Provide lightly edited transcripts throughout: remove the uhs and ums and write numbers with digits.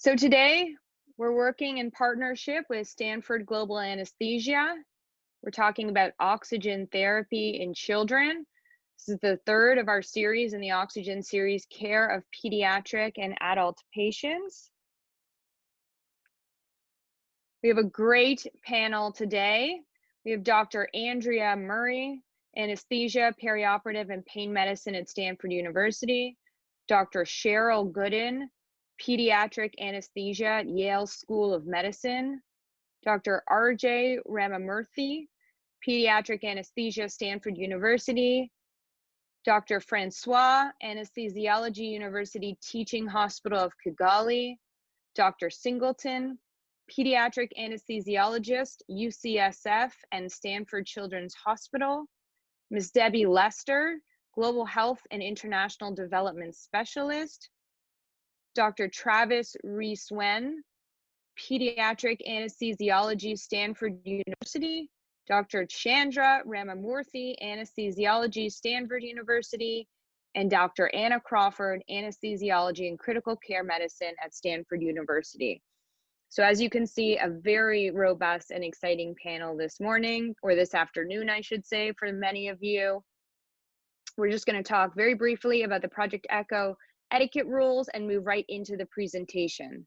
So today we're working in partnership with Stanford Global Anesthesia. We're talking about oxygen therapy in children. This is the third of our series in the oxygen series, Care of Pediatric and Adult Patients. We have a great panel today. We have Dr. Andrea Murray, Anesthesia, Perioperative, and Pain Medicine at Stanford University. Dr. Cheryl Gooden, Pediatric Anesthesia at Yale School of Medicine. Dr. Chandra Ramamoorthy, Pediatric Anesthesia, Stanford University. Dr. Francoise, Anesthesiology, University Teaching Hospital of Kigali. Dr. Singleton, Pediatric Anesthesiologist, UCSF and Stanford Children's Hospital. Ms. Debbie Lester, Global Health and International Development Specialist. Dr. Travis Reece-Nguyen, Pediatric Anesthesiology, Stanford University. Dr. Chandra Ramamoorthy, Anesthesiology, Stanford University. And Dr. Anna Crawford, Anesthesiology and Critical Care Medicine at Stanford University. So as you can see, a very robust and exciting panel this morning, or this afternoon, I should say, for many of you. We're just going to talk very briefly about the Project ECHO etiquette rules and move right into the presentation.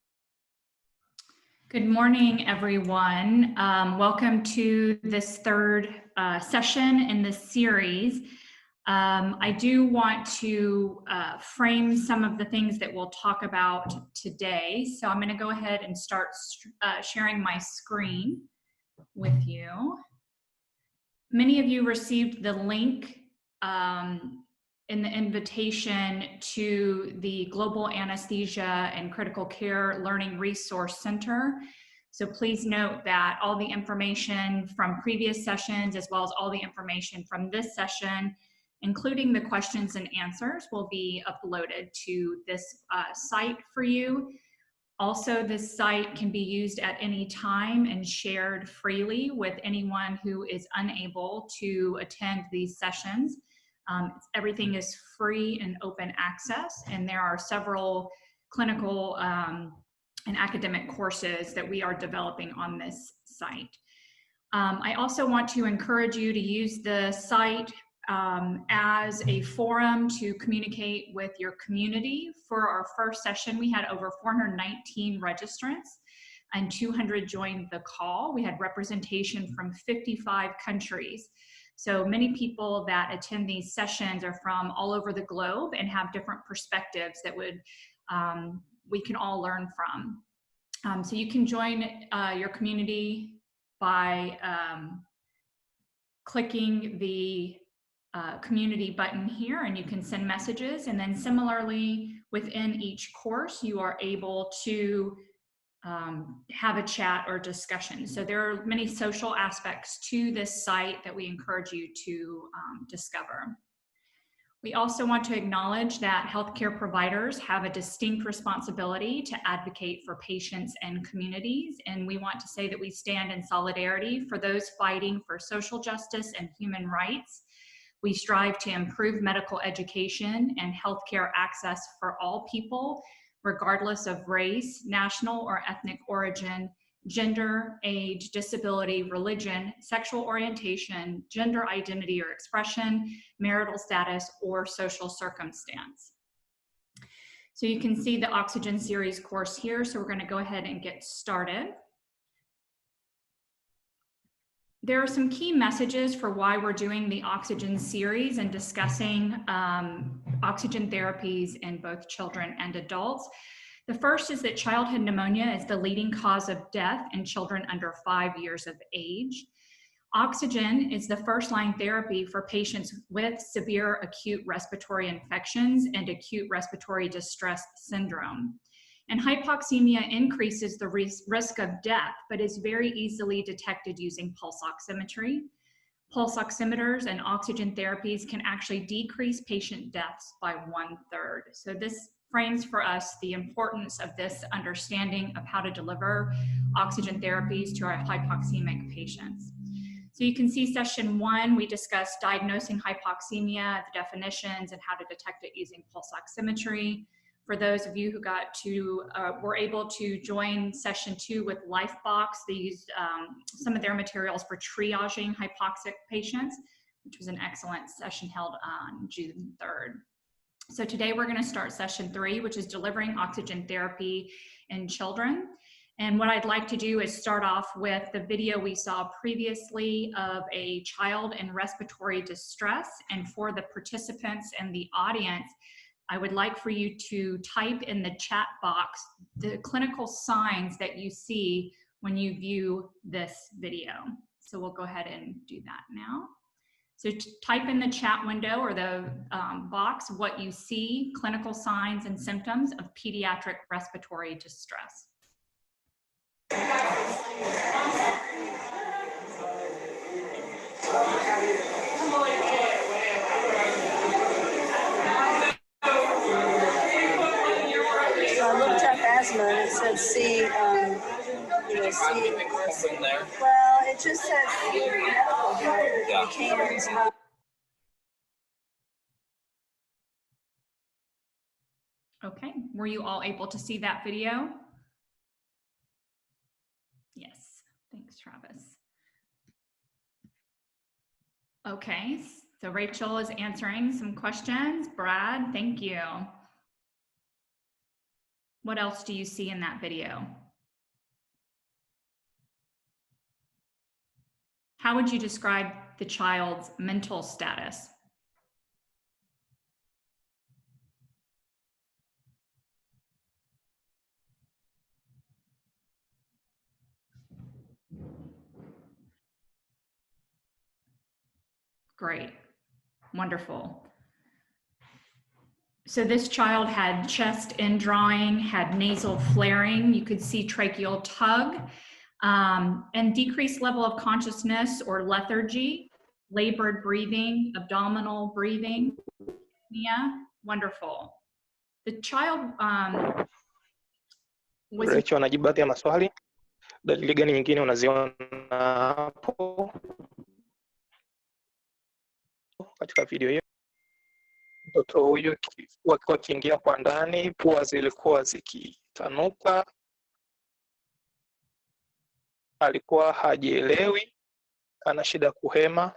Good morning, everyone. Welcome to this third session in this series. I do want to frame some of the things that we'll talk about today. So I'm going to go ahead and start sharing my screen with you. Many of you received the link in the invitation to the Global Anesthesia and Critical Care Learning Resource Center. So please note that all the information from previous sessions, as well as all the information from this session, including the questions and answers, will be uploaded to this site for you. Also, this site can be used at any time and shared freely with anyone who is unable to attend these sessions. Everything is free and open access, and there are several clinical and academic courses that we are developing on this site. I also want to encourage you to use the site as a forum to communicate with your community. For our first session, we had over 419 registrants and 200 joined the call. We had representation from 55 countries. So many people that attend these sessions are from all over the globe and have different perspectives that we can all learn from. So you can join your community by clicking the community button here, and you can send messages. And then similarly, within each course, you are able to have a chat or discussion. So there are many social aspects to this site that we encourage you to discover. We also want to acknowledge that healthcare providers have a distinct responsibility to advocate for patients and communities, and we want to say that we stand in solidarity for those fighting for social justice and human rights. We strive to improve medical education and healthcare access for all people, regardless of race, national or ethnic origin, gender, age, disability, religion, sexual orientation, gender identity or expression, marital status, or social circumstance. So you can see the Oxygen Series course here, so we're going to go ahead and get started. There are some key messages for why we're doing the Oxygen Series and discussing oxygen therapies in both children and adults. The first is that childhood pneumonia is the leading cause of death in children under 5 years of age. Oxygen is the first-line therapy for patients with severe acute respiratory infections and acute respiratory distress syndrome. And hypoxemia increases the risk of death, but is very easily detected using pulse oximetry. Pulse oximeters and oxygen therapies can actually decrease patient deaths by 1/3. So this frames for us the importance of this understanding of how to deliver oxygen therapies to our hypoxemic patients. So you can see session 1, we discussed diagnosing hypoxemia, the definitions, and how to detect it using pulse oximetry. For those of you who were able to join session 2 with Lifebox, they used some of their materials for triaging hypoxic patients, which was an excellent session held on June 3rd. So today we're going to start session 3, which is delivering oxygen therapy in children. And what I'd like to do is start off with the video we saw previously of a child in respiratory distress. And for the participants and the audience, I would like for you to type in the chat box the clinical signs that you see when you view this video. So we'll go ahead and do that now. So type in the chat window or the box what you see, clinical signs and symptoms of pediatric respiratory distress. So I looked up asthma and it said C, C. Well, it just says medical. Okay, were you all able to see that video? Yes, thanks, Travis. Okay, so Rachel is answering some questions. Brad, thank you. What else do you see in that video? How would you describe the child's mental status? Great, wonderful. So this child had chest indrawing, had nasal flaring, you could see tracheal tug, and decreased level of consciousness or lethargy, labored breathing, abdominal breathing, yeah, wonderful. The child was... Rachel anajibu baadhi ya maswali. Dalili gani nyingine unaziona hapo katika video hiyo? Mtoto huyu wakiingia kwa ndani, pua zilikuwa zikitanuka, alikuwa hajielewi, ana shida kuhema,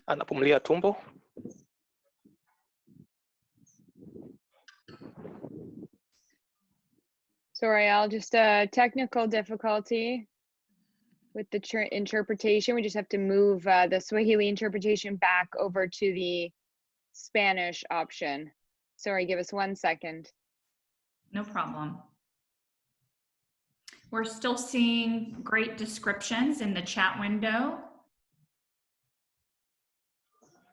anapumulia tumbo. Sorry, Al, just a technical difficulty with the interpretation. We just have to move the Swahili interpretation back over to the Spanish option. Sorry, give us 1 second. No problem. We're still seeing great descriptions in the chat window.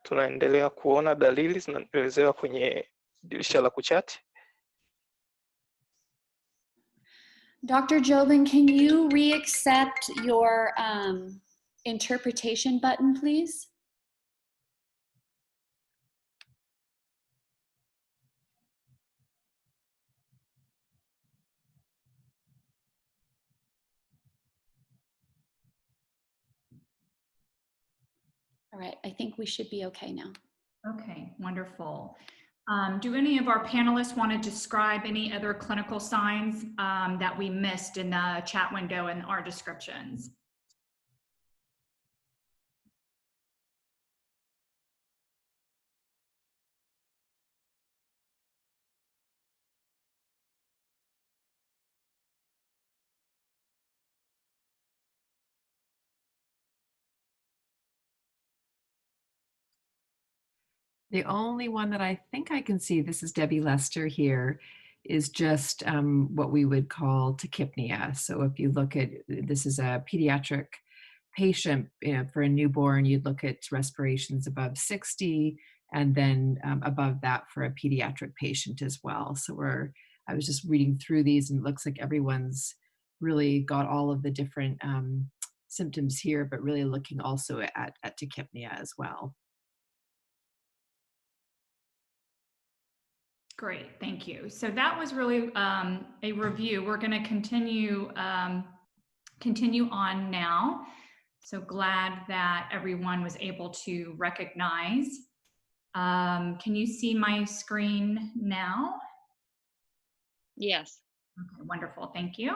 Tunaendelea kuona dalili zinaelezewa kwenye dirisha la kuchat. Dr. Jobin, can you re-accept your interpretation button, please? All right, I think we should be okay now. Okay, wonderful. Do any of our panelists want to describe any other clinical signs that we missed in the chat window in our descriptions? The only one that I think I can see, this is Debbie Lester here, is just what we would call tachypnea. So if you look at, this is a pediatric patient, for a newborn, you'd look at respirations above 60, and then above that for a pediatric patient as well. So I was just reading through these, and it looks like everyone's really got all of the different symptoms here, but really looking also at tachypnea as well. Great, thank you. So that was really a review. We're going to continue on now. So glad that everyone was able to recognize. Can you see my screen now? Yes. Okay, wonderful, thank you.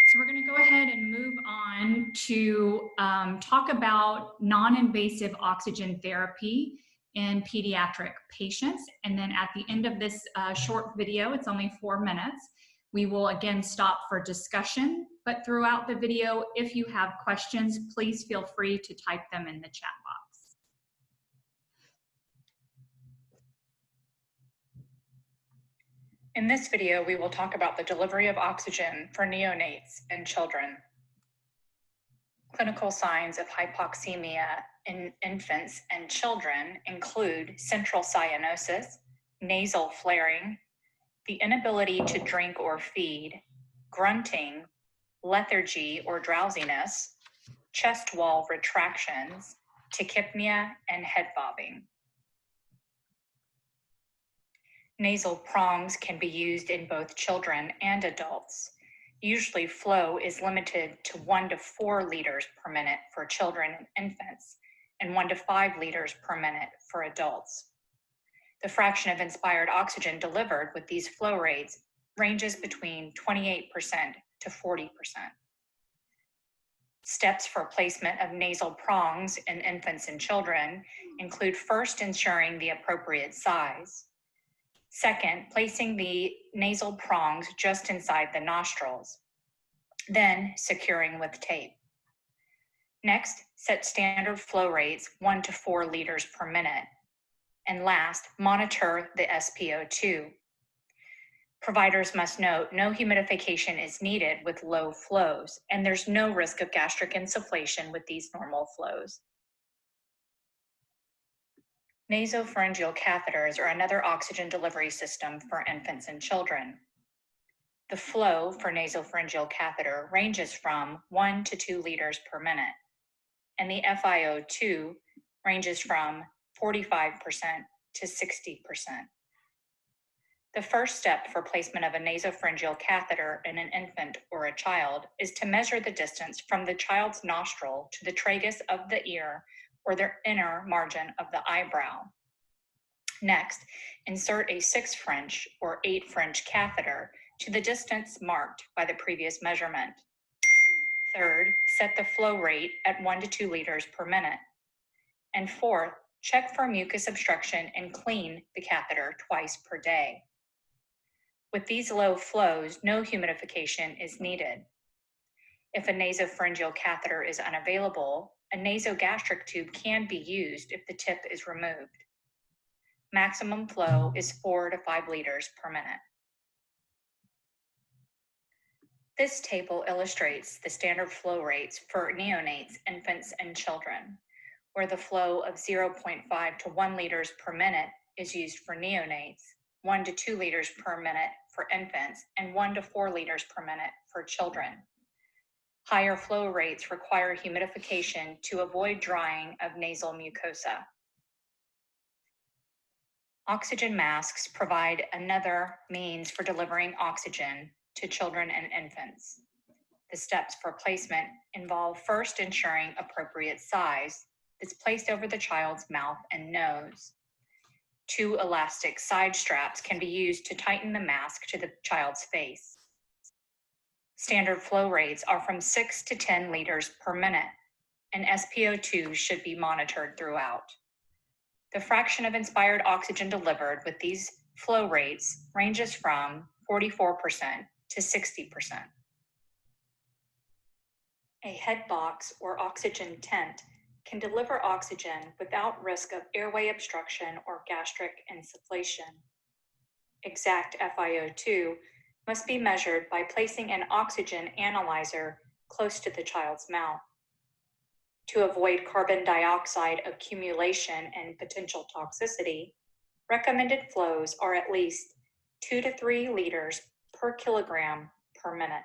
So we're gonna go ahead and move on to talk about non-invasive oxygen therapy in pediatric patients. And then at the end of this short video, it's only 4 minutes, we will again stop for discussion. But throughout the video, if you have questions, please feel free to type them in the chat box. In this video, we will talk about the delivery of oxygen for neonates and children. Clinical signs of hypoxemia in infants and children include central cyanosis, nasal flaring, the inability to drink or feed, grunting, lethargy or drowsiness, chest wall retractions, tachypnea, and head bobbing. Nasal prongs can be used in both children and adults. Usually flow is limited to 1 to 4 liters per minute for children and infants, and 1 to 5 liters per minute for adults. The fraction of inspired oxygen delivered with these flow rates ranges between 28% to 40%. Steps for placement of nasal prongs in infants and children include first ensuring the appropriate size. Second, placing the nasal prongs just inside the nostrils. Then securing with tape. Next, set standard flow rates 1 to 4 liters per minute. And last, monitor the SpO2. Providers must note no humidification is needed with low flows, and there's no risk of gastric insufflation with these normal flows. Nasopharyngeal catheters are another oxygen delivery system for infants and children. The flow for nasopharyngeal catheter ranges from 1 to 2 liters per minute, and the FiO2 ranges from 45% to 60%. The first step for placement of a nasopharyngeal catheter in an infant or a child is to measure the distance from the child's nostril to the tragus of the ear or the inner margin of the eyebrow. Next, insert a 6 French or 8 French catheter to the distance marked by the previous measurement. Third, set the flow rate at 1 to 2 liters per minute. And fourth, check for mucus obstruction and clean the catheter twice per day. With these low flows, no humidification is needed. If a nasopharyngeal catheter is unavailable, a nasogastric tube can be used if the tip is removed. Maximum flow is 4 to 5 liters per minute. This table illustrates the standard flow rates for neonates, infants, and children, where the flow of 0.5 to 1 liters per minute is used for neonates, 1 to 2 liters per minute for infants, and 1 to 4 liters per minute for children. Higher flow rates require humidification to avoid drying of nasal mucosa. Oxygen masks provide another means for delivering oxygen to children and infants. The steps for placement involve first ensuring appropriate size that's placed over the child's mouth and nose. 2 elastic side straps can be used to tighten the mask to the child's face. Standard flow rates are from 6 to 10 liters per minute, and SpO2 should be monitored throughout. The fraction of inspired oxygen delivered with these flow rates ranges from 44% to 60%. A head box or oxygen tent can deliver oxygen without risk of airway obstruction or gastric insufflation. Exact FiO2 must be measured by placing an oxygen analyzer close to the child's mouth. To avoid carbon dioxide accumulation and potential toxicity, recommended flows are at least 2 to 3 liters per kilogram per minute.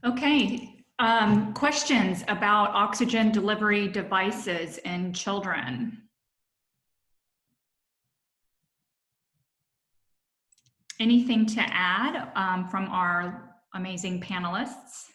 Okay, Questions about oxygen delivery devices in children? Anything to add from our amazing panelists?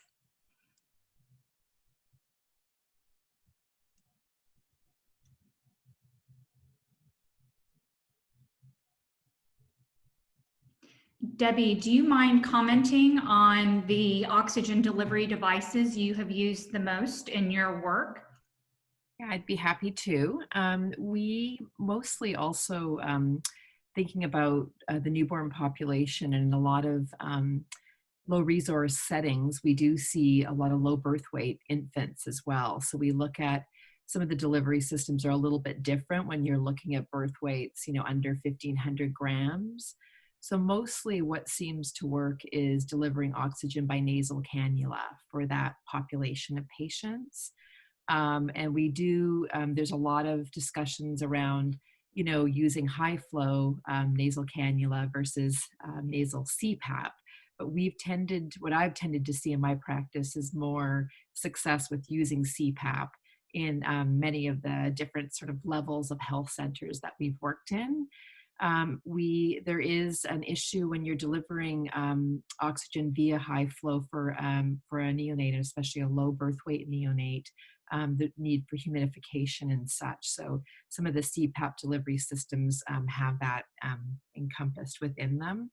Debbie, do you mind commenting on the oxygen delivery devices you have used the most in your work? Yeah, I'd be happy to. We mostly also thinking about the newborn population and a lot of low resource settings, we do see a lot of low birth weight infants as well. So we look at some of the delivery systems are a little bit different when you're looking at birth weights, under 1,500 grams. So mostly what seems to work is delivering oxygen by nasal cannula for that population of patients. And we do, there's a lot of discussions around, using high flow nasal cannula versus nasal CPAP. But what I've tended to see in my practice is more success with using CPAP in many of the different sort of levels of health centers that we've worked in. There is an issue when you're delivering oxygen via high flow for a neonate, especially a low birth weight neonate, the need for humidification and such. So some of the CPAP delivery systems have that encompassed within them.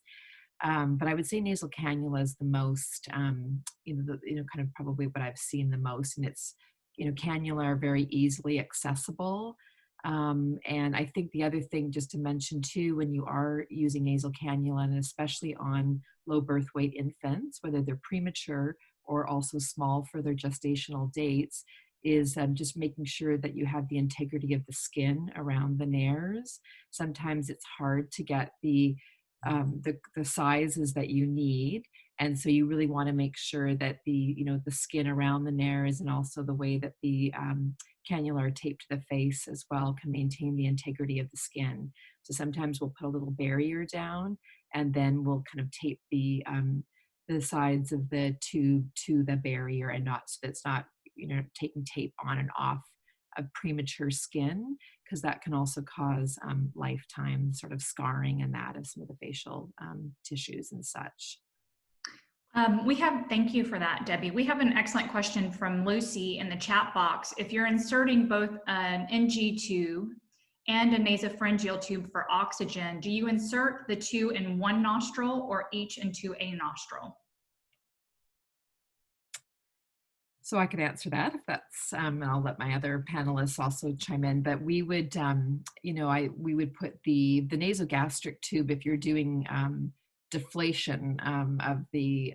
But I would say nasal cannula is the most, kind of probably what I've seen the most, and it's, cannula are very easily accessible. And I think the other thing just to mention too, when you are using nasal cannula, and especially on low birth weight infants, whether they're premature or also small for their gestational dates, is just making sure that you have the integrity of the skin around the nares. Sometimes it's hard to get the sizes that you need. And so you really want to make sure that the skin around the nares and also the way that the cannula are taped to the face as well can maintain the integrity of the skin. So sometimes we'll put a little barrier down and then we'll kind of tape the sides of the tube to the barrier, and not so that it's not taking tape on and off of premature skin, because that can also cause lifetime sort of scarring and that of some of the facial tissues and such. Thank you for that, Debbie. We have an excellent question from Lucy in the chat box. If you're inserting both an NG tube and a nasopharyngeal tube for oxygen, do you insert the two in one nostril or each into a nostril? So I could answer that if that's, and I'll let my other panelists also chime in. But we would, we would put the nasogastric tube, if you're doing deflation of the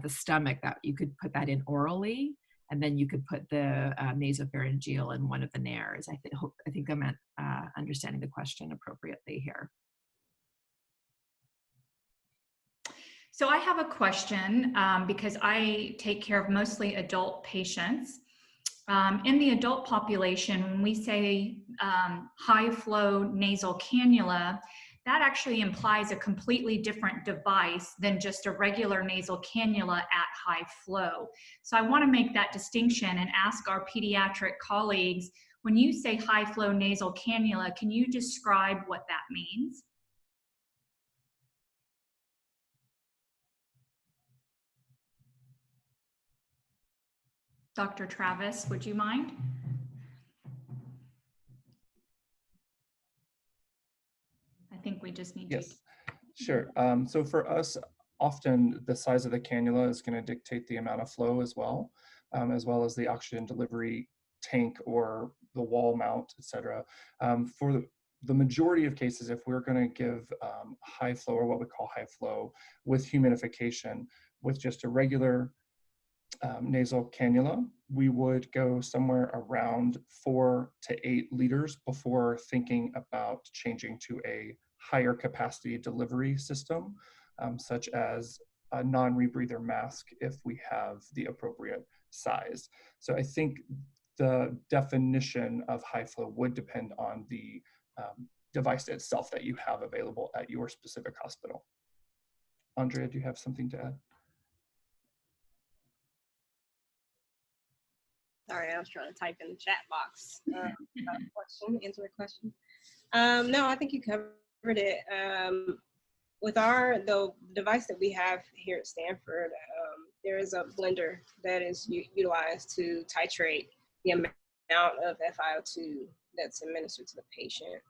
stomach, that you could put that in orally, and then you could put the nasopharyngeal in one of the nares. I think I'm understanding the question appropriately here. So I have a question because I take care of mostly adult patients. In the adult population, when we say high flow nasal cannula, that actually implies a completely different device than just a regular nasal cannula at high flow. So I want to make that distinction and ask our pediatric colleagues, when you say high flow nasal cannula, can you describe what that means? Dr. Travis, would you mind? I think we just need Yes, sure. So for us, often the size of the cannula is going to dictate the amount of flow as well as the oxygen delivery tank or the wall mount, etc. For the majority of cases, if we're going to give high flow, or what we call high flow, with humidification, with just a regular nasal cannula, we would go somewhere around 4 to 8 liters before thinking about changing to a higher capacity delivery system, such as a non-rebreather mask if we have the appropriate size. So I think the definition of high flow would depend on the device itself that you have available at your specific hospital. Andrea, do you have something to add? Sorry, I was trying to type in the chat box. Answer the question. No, I think you covered it. With the device that we have here at Stanford, there is a blender that is utilized to titrate the amount of FiO2 that's administered to the patient.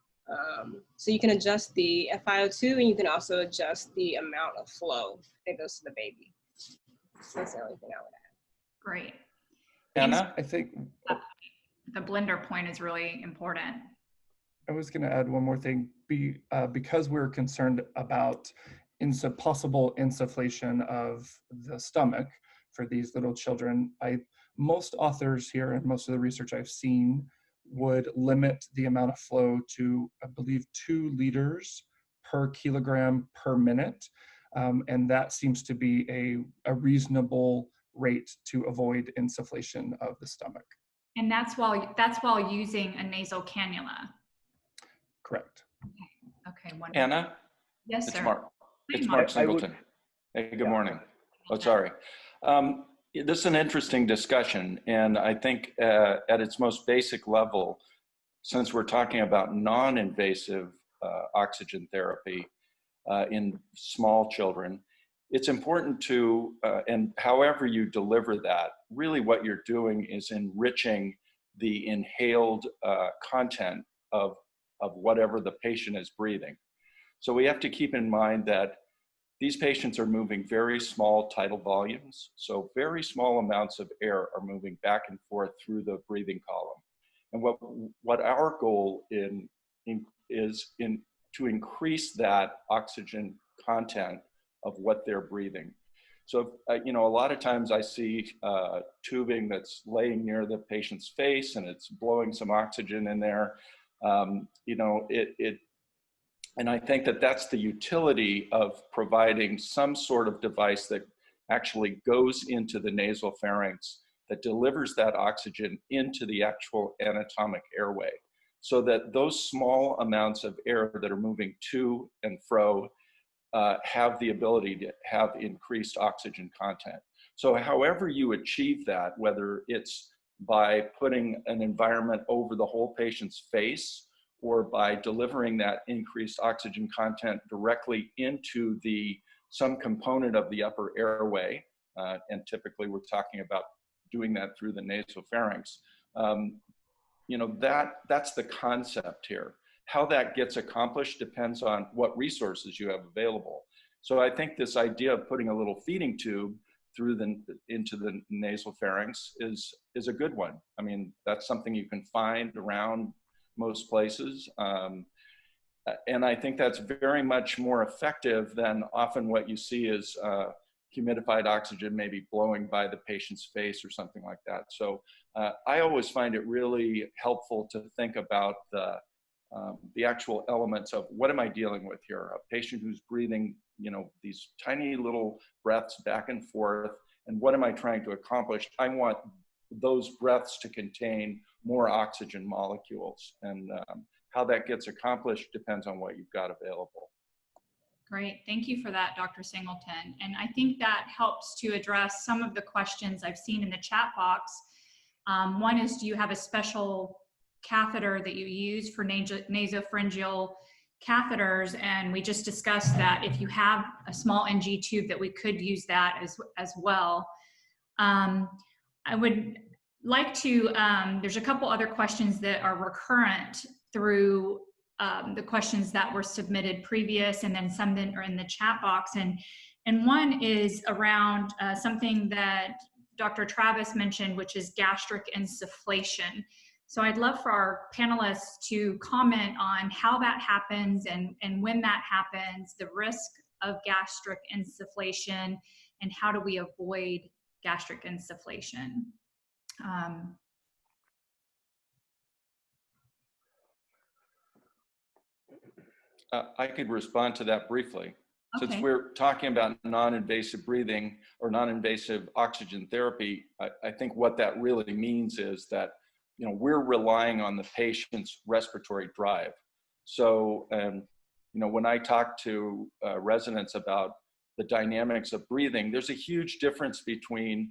So you can adjust the FiO2 and you can also adjust the amount of flow that goes to the baby. So that's the only thing I would add. Great. Anna, I think The blender point is really important. I was going to add one more thing. Because we're concerned about possible insufflation of the stomach for these little children, most authors here and most of the research I've seen would limit the amount of flow to, I believe, 2 liters per kilogram per minute. And that seems to be a reasonable rate to avoid insufflation of the stomach. And that's while using a nasal cannula. Correct. Okay, wonderful. Anna? Yes, It's sir. Mark. Hi, It's Mark. Mark Singleton. Hey, good morning. Oh, sorry. This is an interesting discussion, and I think at its most basic level, since we're talking about non-invasive oxygen therapy in small children, it's important to, and however you deliver that, really what you're doing is enriching the inhaled content of whatever the patient is breathing. So we have to keep in mind that these patients are moving very small tidal volumes. So very small amounts of air are moving back and forth through the breathing column. And what our goal is to increase that oxygen content of what they're breathing. So, a lot of times I see tubing that's laying near the patient's face and it's blowing some oxygen in there. And I think that that's the utility of providing some sort of device that actually goes into the nasal pharynx that delivers that oxygen into the actual anatomic airway, so that those small amounts of air that are moving to and fro have the ability to have increased oxygen content. So however you achieve that, whether it's by putting an environment over the whole patient's face, or by delivering that increased oxygen content directly into some component of the upper airway, and typically we're talking about doing that through the nasopharynx, that's the concept here. How that gets accomplished depends on what resources you have available. So I think this idea of putting a little feeding tube into the nasal pharynx is a good one. I mean, that's something you can find around most places. And I think that's very much more effective than often what you see is humidified oxygen maybe blowing by the patient's face or something like that. So I always find it really helpful to think about the actual elements of what am I dealing with here? A patient who's breathing, these tiny little breaths back and forth, and what am I trying to accomplish? I want those breaths to contain more oxygen molecules, and how that gets accomplished depends on what you've got available. Great, thank you for that, Dr. Singleton. And I think that helps to address some of the questions I've seen in the chat box. One is, do you have a special catheter that you use for nasopharyngeal catheters? And we just discussed that if you have a small NG tube, that we could use that as well. I would like to, there's a couple other questions that are recurrent through the questions that were submitted previous, and then some that are in the chat box. And one is around something that Dr. Travis mentioned, which is gastric insufflation. So I'd love for our panelists to comment on how that happens and when that happens, the risk of gastric insufflation, and how do we avoid gastric insufflation. I could respond to that briefly. Okay. Since we're talking about non-invasive breathing or non-invasive oxygen therapy, I think what that really means is that we're relying on the patient's respiratory drive. So, when I talk to residents about the dynamics of breathing, there's a huge difference between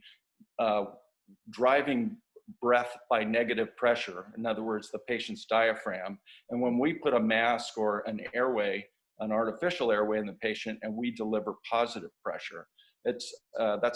driving breath by negative pressure, in other words, the patient's diaphragm. And when we put a mask or an airway, an artificial airway in the patient, and we deliver positive pressure, that's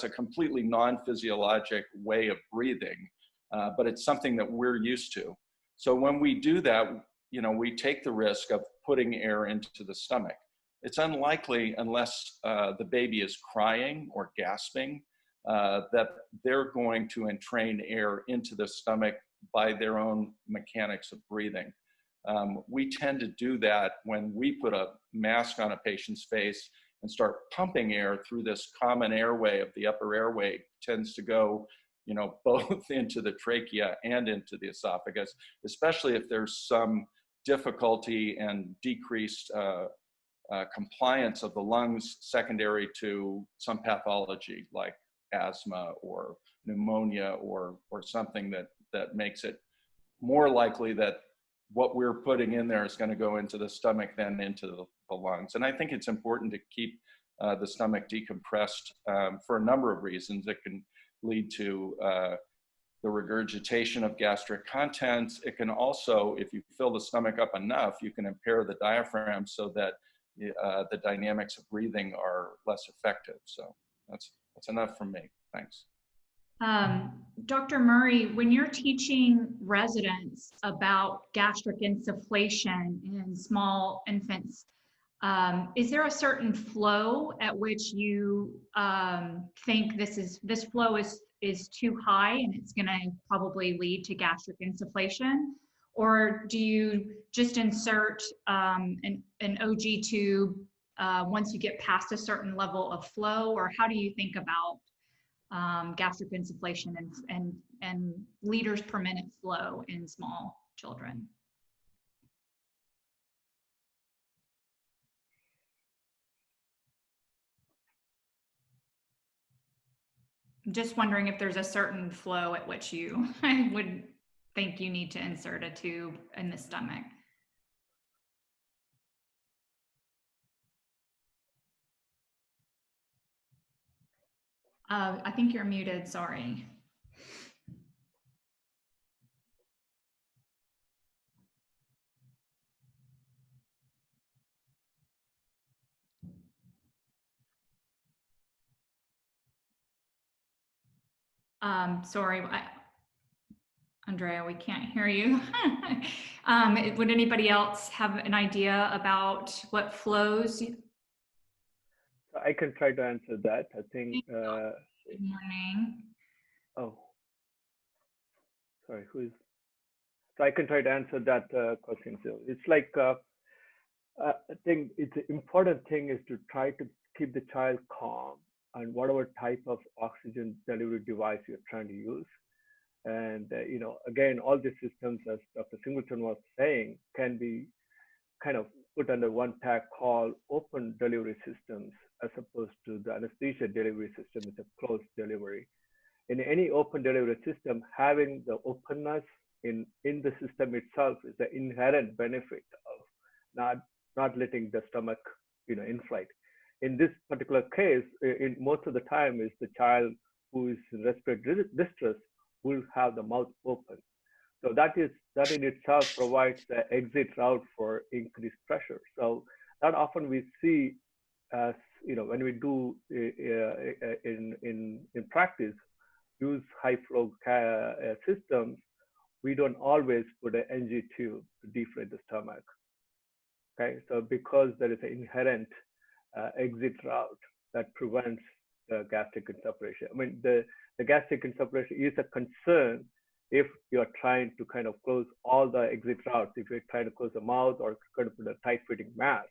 a completely non-physiologic way of breathing, but it's something that we're used to. So when we do that, you know, we take the risk of putting air into the stomach. It's unlikely, unless the baby is crying or gasping, that they're going to entrain air into the stomach by their own mechanics of breathing. We tend to do that when we put a mask on a patient's face and start pumping air through this common airway of the upper airway. Tends to go, you know, both into the trachea and into the esophagus, especially if there's some difficulty and decreased compliance of the lungs secondary to some pathology like asthma or pneumonia or something that makes it more likely that what we're putting in there is going to go into the stomach than into the lungs. And I think it's important to keep the stomach decompressed for a number of reasons. It can lead to the regurgitation of gastric contents. It can also, if you fill the stomach up enough, you can impair the diaphragm so that the dynamics of breathing are less effective. So that's enough from me. Thanks. Dr. Murray, when you're teaching residents about gastric insufflation in small infants, is there a certain flow at which you think this flow is too high and it's going to probably lead to gastric insufflation? Or do you just insert an OG tube once you get past a certain level of flow? Or how do you think about gastric insufflation and liters per minute flow in small children? I'm just wondering if there's a certain flow at which you would think you need to insert a tube in the stomach. I think you're muted, sorry. Sorry, Andrea, we can't hear you. Would anybody else have an idea about what flows? I can try to answer that. I think. Good morning. Oh, sorry. Who is? So I can try to answer that question. So it's like I think it's an important thing is to try to keep the child calm and whatever type of oxygen delivery device you're trying to use. And you know, again, all these systems, as Dr. Singleton was saying, can be kind of put under one tag called open delivery systems, as opposed to the anesthesia delivery system is a closed delivery. In any open delivery system, having the openness in the system itself is the inherent benefit of not letting the stomach, you know, inflate. In this particular case, in most of the time, is the child who is in respiratory distress will have the mouth open. So that in itself provides the exit route for increased pressure. So that often we see as, you know, when we do in practice, use high flow systems, we don't always put an NG tube to deflate the stomach. Okay, so because there is an inherent exit route that prevents the gastric insufflation. I mean, the gastric insufflation is a concern if you're trying to kind of close all the exit routes, if you're trying to close the mouth or kind of put a tight fitting mask.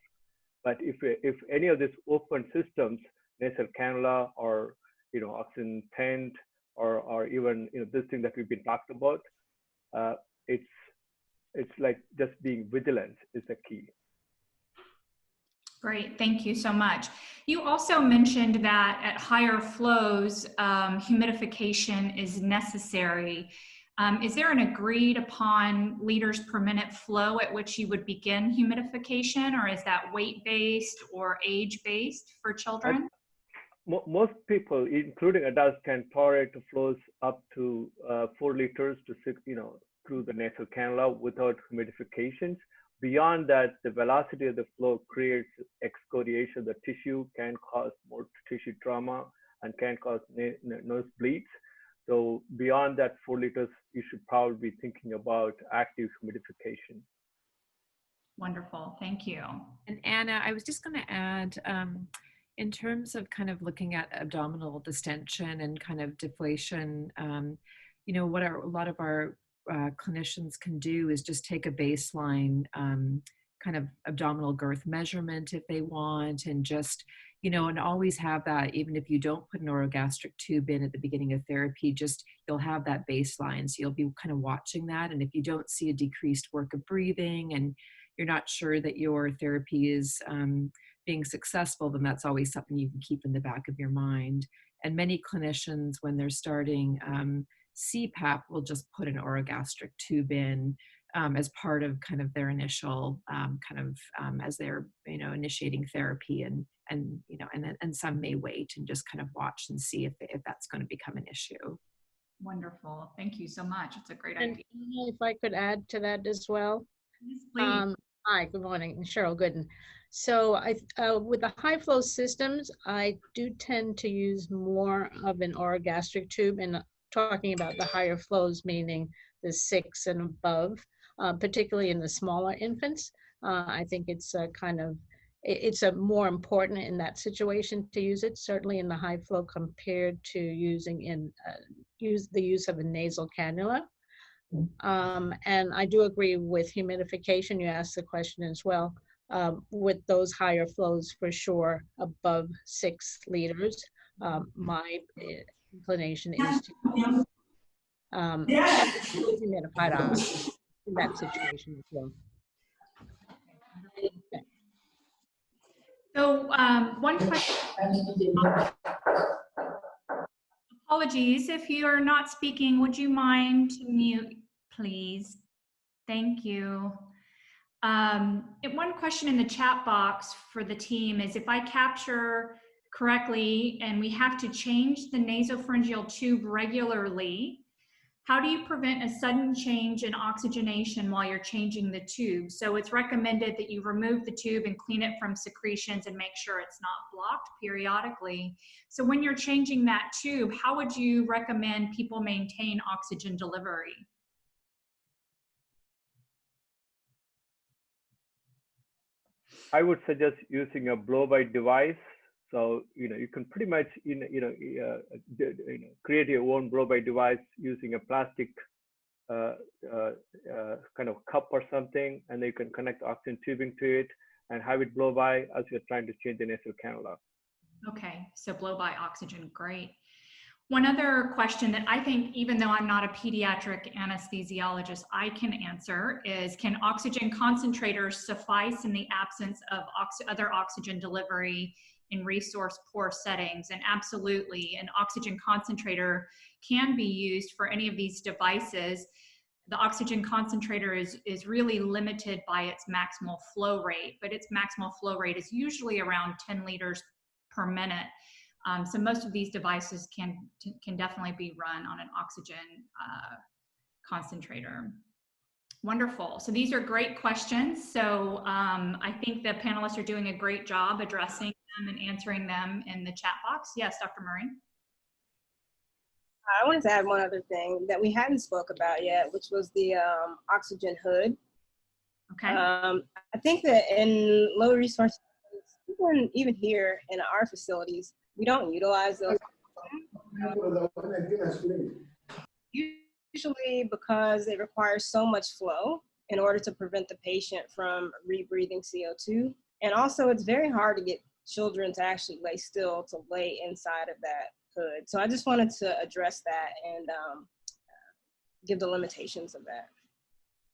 But if any of these open systems, nasal cannula or, you know, oxygen tent or even, you know, this thing that we've been talked about, it's like just being vigilant is the key. Great, thank you so much. You also mentioned that at higher flows, humidification is necessary. Is there an agreed upon liters per minute flow at which you would begin humidification, or is that weight-based or age-based for children? most people, including adults, can tolerate flows up to 4 liters to 6, through the nasal cannula without humidifications. Beyond that, the velocity of the flow creates excoriation of the tissue, can cause more tissue trauma, and can cause nosebleeds. So beyond that 4 liters, you should probably be thinking about active humidification. Wonderful, thank you. And Anna, I was just going to add, in terms of kind of looking at abdominal distension and kind of deflation, what a lot of our clinicians can do is just take a baseline kind of abdominal girth measurement if they want, and just, and always have that, even if you don't put an orogastric tube in at the beginning of therapy, just you'll have that baseline. So you'll be kind of watching that. And if you don't see a decreased work of breathing and you're not sure that your therapy is being successful, then that's always something you can keep in the back of your mind. And many clinicians, when they're starting CPAP, will just put an orogastric tube in as part of kind of their initial as they're initiating therapy, and some may wait and just kind of watch and see if that's going to become an issue. Wonderful, thank you so much. It's a great And idea. if I could add to that as well. Yes, please. Hi, good morning, Cheryl Gooden. So with the high flow systems, I do tend to use more of an orogastric tube, and talking about the higher flows, meaning the 6 and above, particularly in the smaller infants. I think it's it's more important in that situation to use it, certainly in the high flow, compared to using the use of a nasal cannula. And I do agree with humidification. You asked the question as well. With those higher flows, for sure, above 6 liters, my inclination is to humidified oxygen in that situation as well. Okay. So one question. Apologies, if you're not speaking, would you mind to mute, please? Thank you. One question in the chat box for the team is, if I capture correctly and we have to change the nasopharyngeal tube regularly, how do you prevent a sudden change in oxygenation while you're changing the tube? So it's recommended that you remove the tube and clean it from secretions and make sure it's not blocked periodically. So when you're changing that tube, how would you recommend people maintain oxygen delivery? I would suggest using a blow-by device. So you can pretty much create your own blow-by device using a plastic kind of cup or something, and then you can connect oxygen tubing to it and have it blow by as you're trying to change the nasal cannula. Okay, so blow by oxygen, great. One other question that I think, even though I'm not a pediatric anesthesiologist, I can answer is, can oxygen concentrators suffice in the absence of other oxygen delivery in resource poor settings? And absolutely, an oxygen concentrator can be used for any of these devices. The oxygen concentrator is really limited by its maximal flow rate, but its maximal flow rate is usually around 10 liters per minute. So most of these devices can definitely be run on an oxygen concentrator. Wonderful. So these are great questions. So I think the panelists are doing a great job addressing them and answering them in the chat box. Yes, Dr. Murray. I wanted to add one other thing that we hadn't spoke about yet, which was the oxygen hood. Okay. I think that in low resource, even here in our facilities, we don't utilize those. Usually because it requires so much flow in order to prevent the patient from rebreathing CO2. And also it's very hard to get children to actually lay still, to lay inside of that hood. So I just wanted to address that and give the limitations of that.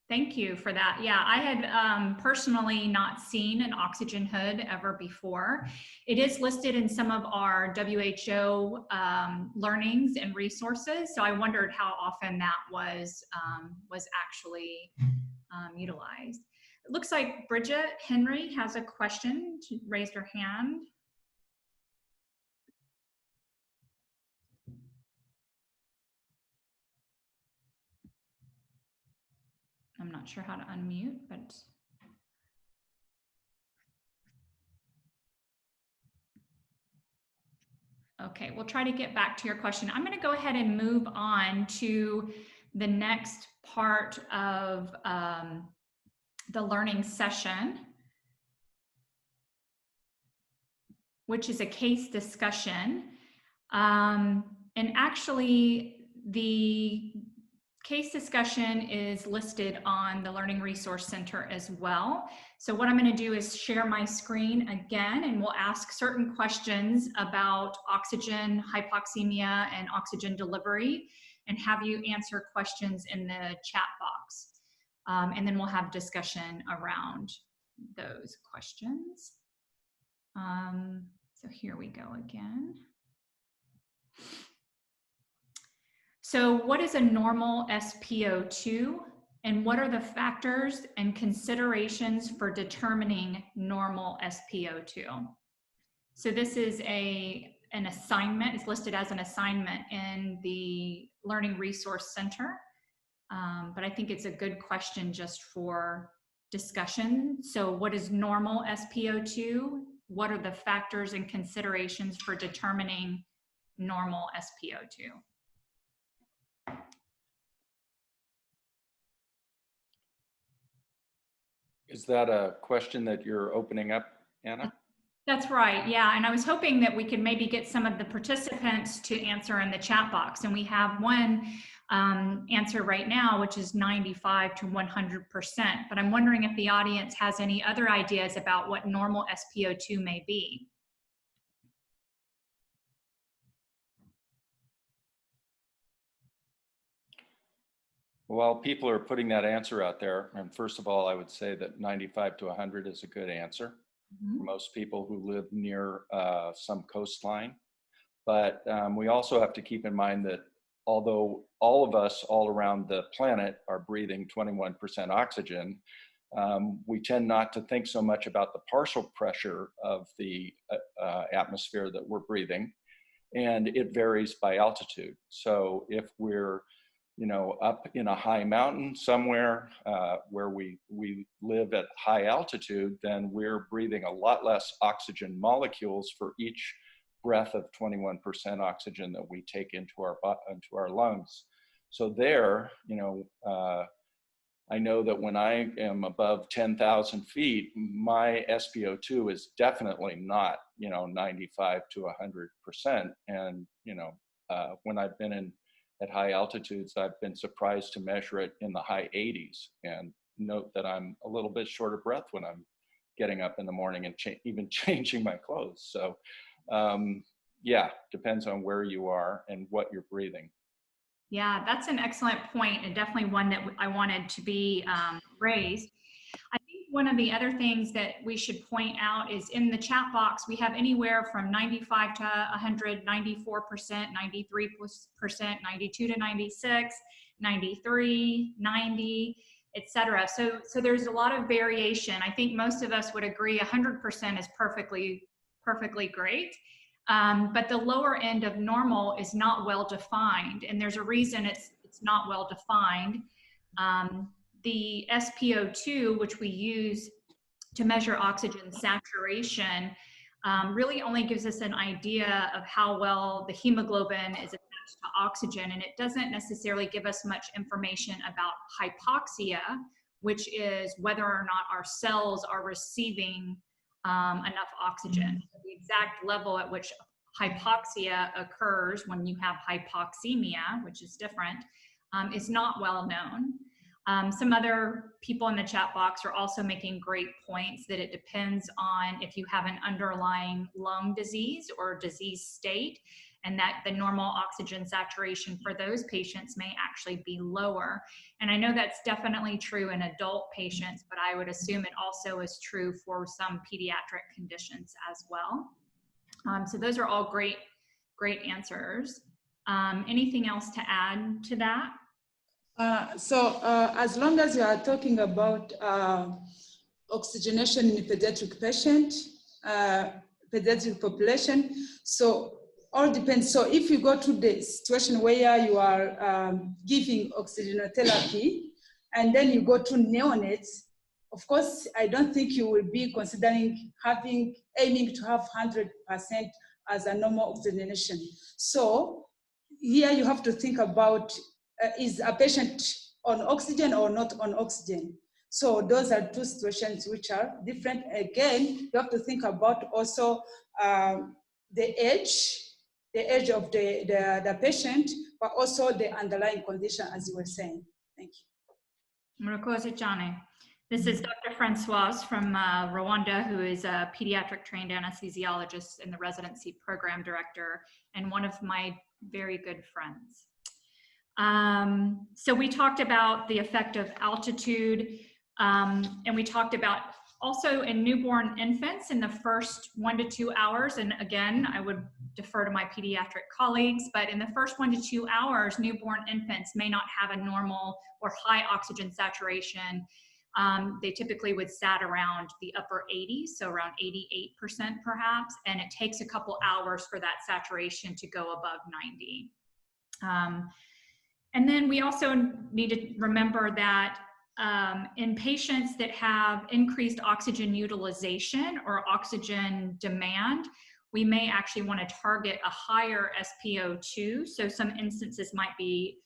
Thank you for that. Yeah, I had personally not seen an oxygen hood ever before. It is listed in some of our WHO learnings and resources, so I wondered how often that was actually utilized. It looks like Bridget Henry has a question. She raised her hand. I'm not sure how to unmute, but. Okay, we'll try to get back to your question. I'm going to go ahead and move on to the next part of the learning session, which is a case discussion. And actually, the case discussion is listed on the Learning Resource Center as well. So what I'm going to do is share my screen again, and we'll ask certain questions about oxygen hypoxemia and oxygen delivery, and have you answer questions in the chat box. And then we'll have discussion around those questions. So here we go again. So what is a normal SpO2, and what are the factors and considerations for determining normal SpO2? So this is an assignment, it's listed as an assignment in the Learning Resource Center, but I think it's a good question just for discussion. So what is normal SpO2? What are the factors and considerations for determining normal SpO2? Is that a question that you're opening up, Anna? That's right, yeah. And I was hoping that we could maybe get some of the participants to answer in the chat box. And we have one answer right now, which is 95 to 100%. But I'm wondering if the audience has any other ideas about what normal SpO2 may be. While people are putting that answer out there, and first of all, I would say that 95 to 100 is a good answer for most people who live near some coastline. But we also have to keep in mind that although all of us all around the planet are breathing 21% oxygen, we tend not to think so much about the partial pressure of the atmosphere that we're breathing, and it varies by altitude. So if we're up in a high mountain somewhere where we live at high altitude, then we're breathing a lot less oxygen molecules for each breath of 21% oxygen that we take into our lungs. So there, I know that when I am above 10,000 feet, my SpO2 is definitely not, 95 to 100%. And, when I've been at high altitudes, I've been surprised to measure it in the high 80s, and note that I'm a little bit short of breath when I'm getting up in the morning and even changing my clothes. So yeah, depends on where you are and what you're breathing. Yeah, that's an excellent point, and definitely one that I wanted to be raised. I think one of the other things that we should point out is in the chat box, we have anywhere from 95 to 100, 94%, 93%, 92 to 96, 93, 90, etc. So there's a lot of variation. I think most of us would agree 100% is perfectly great. But the lower end of normal is not well defined, and there's a reason it's not well defined. The SpO2, which we use to measure oxygen saturation, really only gives us an idea of how well the hemoglobin is attached to oxygen, and it doesn't necessarily give us much information about hypoxia, which is whether or not our cells are receiving enough oxygen. So the exact level at which hypoxia occurs when you have hypoxemia, which is different, is not well known. Some other people in the chat box are also making great points that it depends on if you have an underlying lung disease or disease state, and that the normal oxygen saturation for those patients may actually be lower. And I know that's definitely true in adult patients, but I would assume it also is true for some pediatric conditions as well. So those are all great answers. Anything else to add to that? As long as you are talking about oxygenation in a pediatric patient, pediatric population, so all depends. So if you go to the situation where you are giving oxygenotherapy, and then you go to neonates, of course, I don't think you will be considering aiming to have 100% as a normal oxygenation. So here you have to think about, is a patient on oxygen or not on oxygen? So those are two situations which are different. Again, you have to think about also the age of the patient, but also the underlying condition, as you were saying. Thank you. Murakoze Jane. This is Dr. Francoise from Rwanda, who is a pediatric trained anesthesiologist and the residency program director, and one of my very good friends. So we talked about the effect of altitude, and we talked about also in newborn infants in the first 1 to 2 hours. And again, I would defer to my pediatric colleagues, but in the first 1 to 2 hours, newborn infants may not have a normal or high oxygen saturation. They typically would sat around the upper 80s, so around 88% perhaps, and it takes a couple hours for that saturation to go above 90. And then we also need to remember that in patients that have increased oxygen utilization or oxygen demand, we may actually want to target a higher SpO2. So some instances might be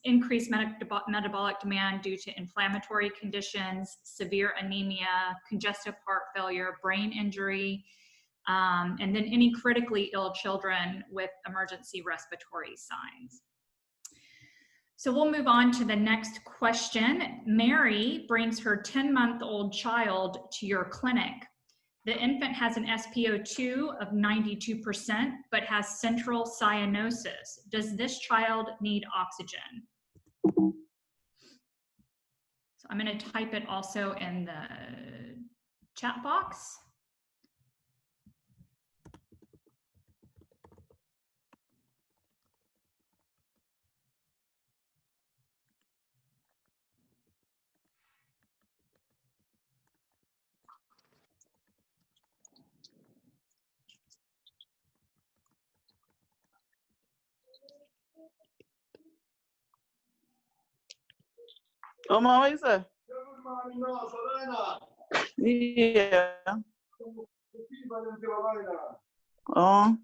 increased metabolic demand due to inflammatory conditions, severe anemia, congestive heart failure, brain injury, and then any critically ill children with emergency respiratory signs. So we'll move on to the next question. Mary brings her 10-month-old child to your clinic. The infant has an SpO2 of 92%, but has central cyanosis. Does this child need oxygen? So I'm going to type it also in the chat box. Oma, is it? Yeah. Oh.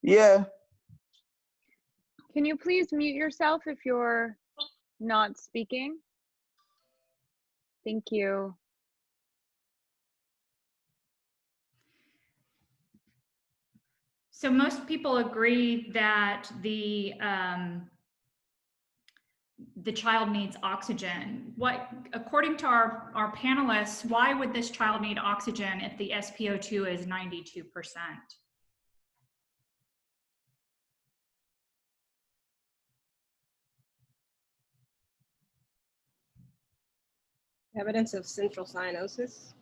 Yeah. Can you please mute yourself if you're not speaking? Thank you. So most people agree that the child needs oxygen. According to our panelists, why would this child need oxygen if the SpO2 is 92%? Evidence of central cyanosis.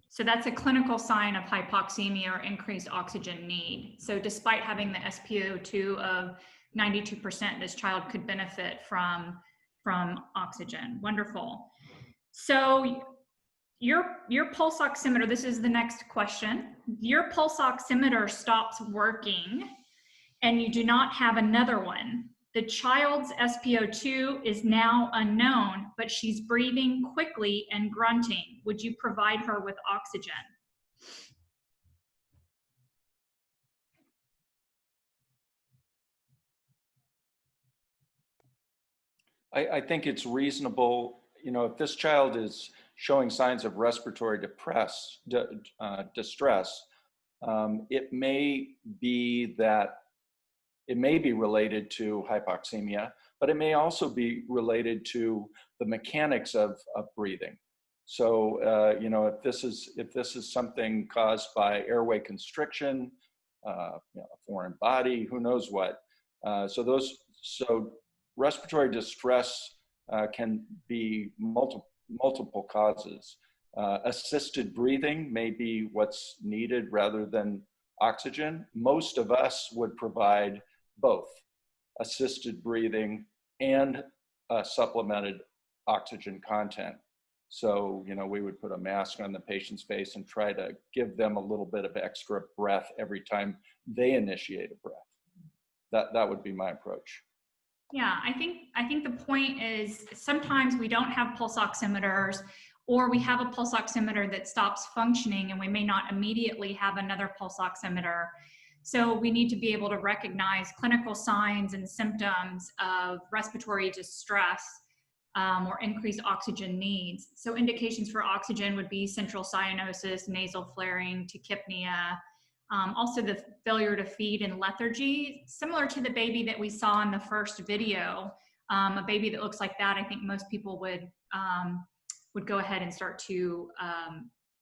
So that's a clinical sign of hypoxemia or increased oxygen need. So despite having the SpO2 of 92%, this child could benefit from oxygen. Wonderful. So your pulse oximeter, this is the next question. Your pulse oximeter stops working and you do not have another one. The child's SpO2 is now unknown, but she's breathing quickly and grunting. Would you provide her with oxygen? I think it's reasonable, if this child is showing signs of respiratory distress, it may be related to hypoxemia, but it may also be related to the mechanics of breathing. So, if this is something caused by airway constriction, a foreign body, who knows what. So respiratory distress can be multiple causes. Assisted breathing may be what's needed rather than oxygen. Most of us would provide both assisted breathing and supplemented oxygen content. So, we would put a mask on the patient's face and try to give them a little bit of extra breath every time they initiate a breath. that would be my approach. Yeah, I think the point is sometimes we don't have pulse oximeters, or we have a pulse oximeter that stops functioning and we may not immediately have another pulse oximeter. So we need to be able to recognize clinical signs and symptoms of respiratory distress or increased oxygen needs. So indications for oxygen would be central cyanosis, nasal flaring, tachypnea, also the failure to feed and lethargy, similar to the baby that we saw in the first video. A baby that looks like that, I think most people would go ahead and start to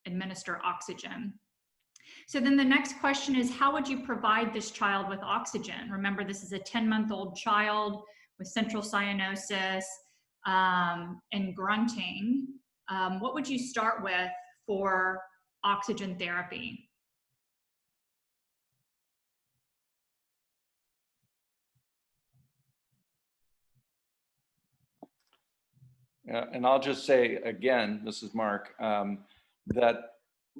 administer oxygen. So then the next question is, how would you provide this child with oxygen? Remember, this is a 10-month-old child with central cyanosis and grunting. What would you start with for oxygen therapy? Yeah, and I'll just say again, this is Mark, that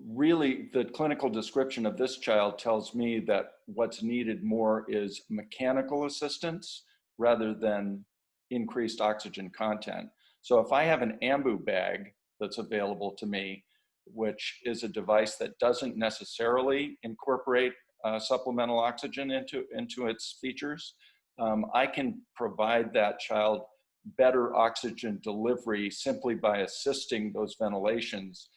really the clinical description of this child tells me that what's needed more is mechanical assistance rather than increased oxygen content. So if I have an ambu bag that's available to me, which is a device that doesn't necessarily incorporate supplemental oxygen into its features, I can provide that child better oxygen delivery simply by assisting those ventilations,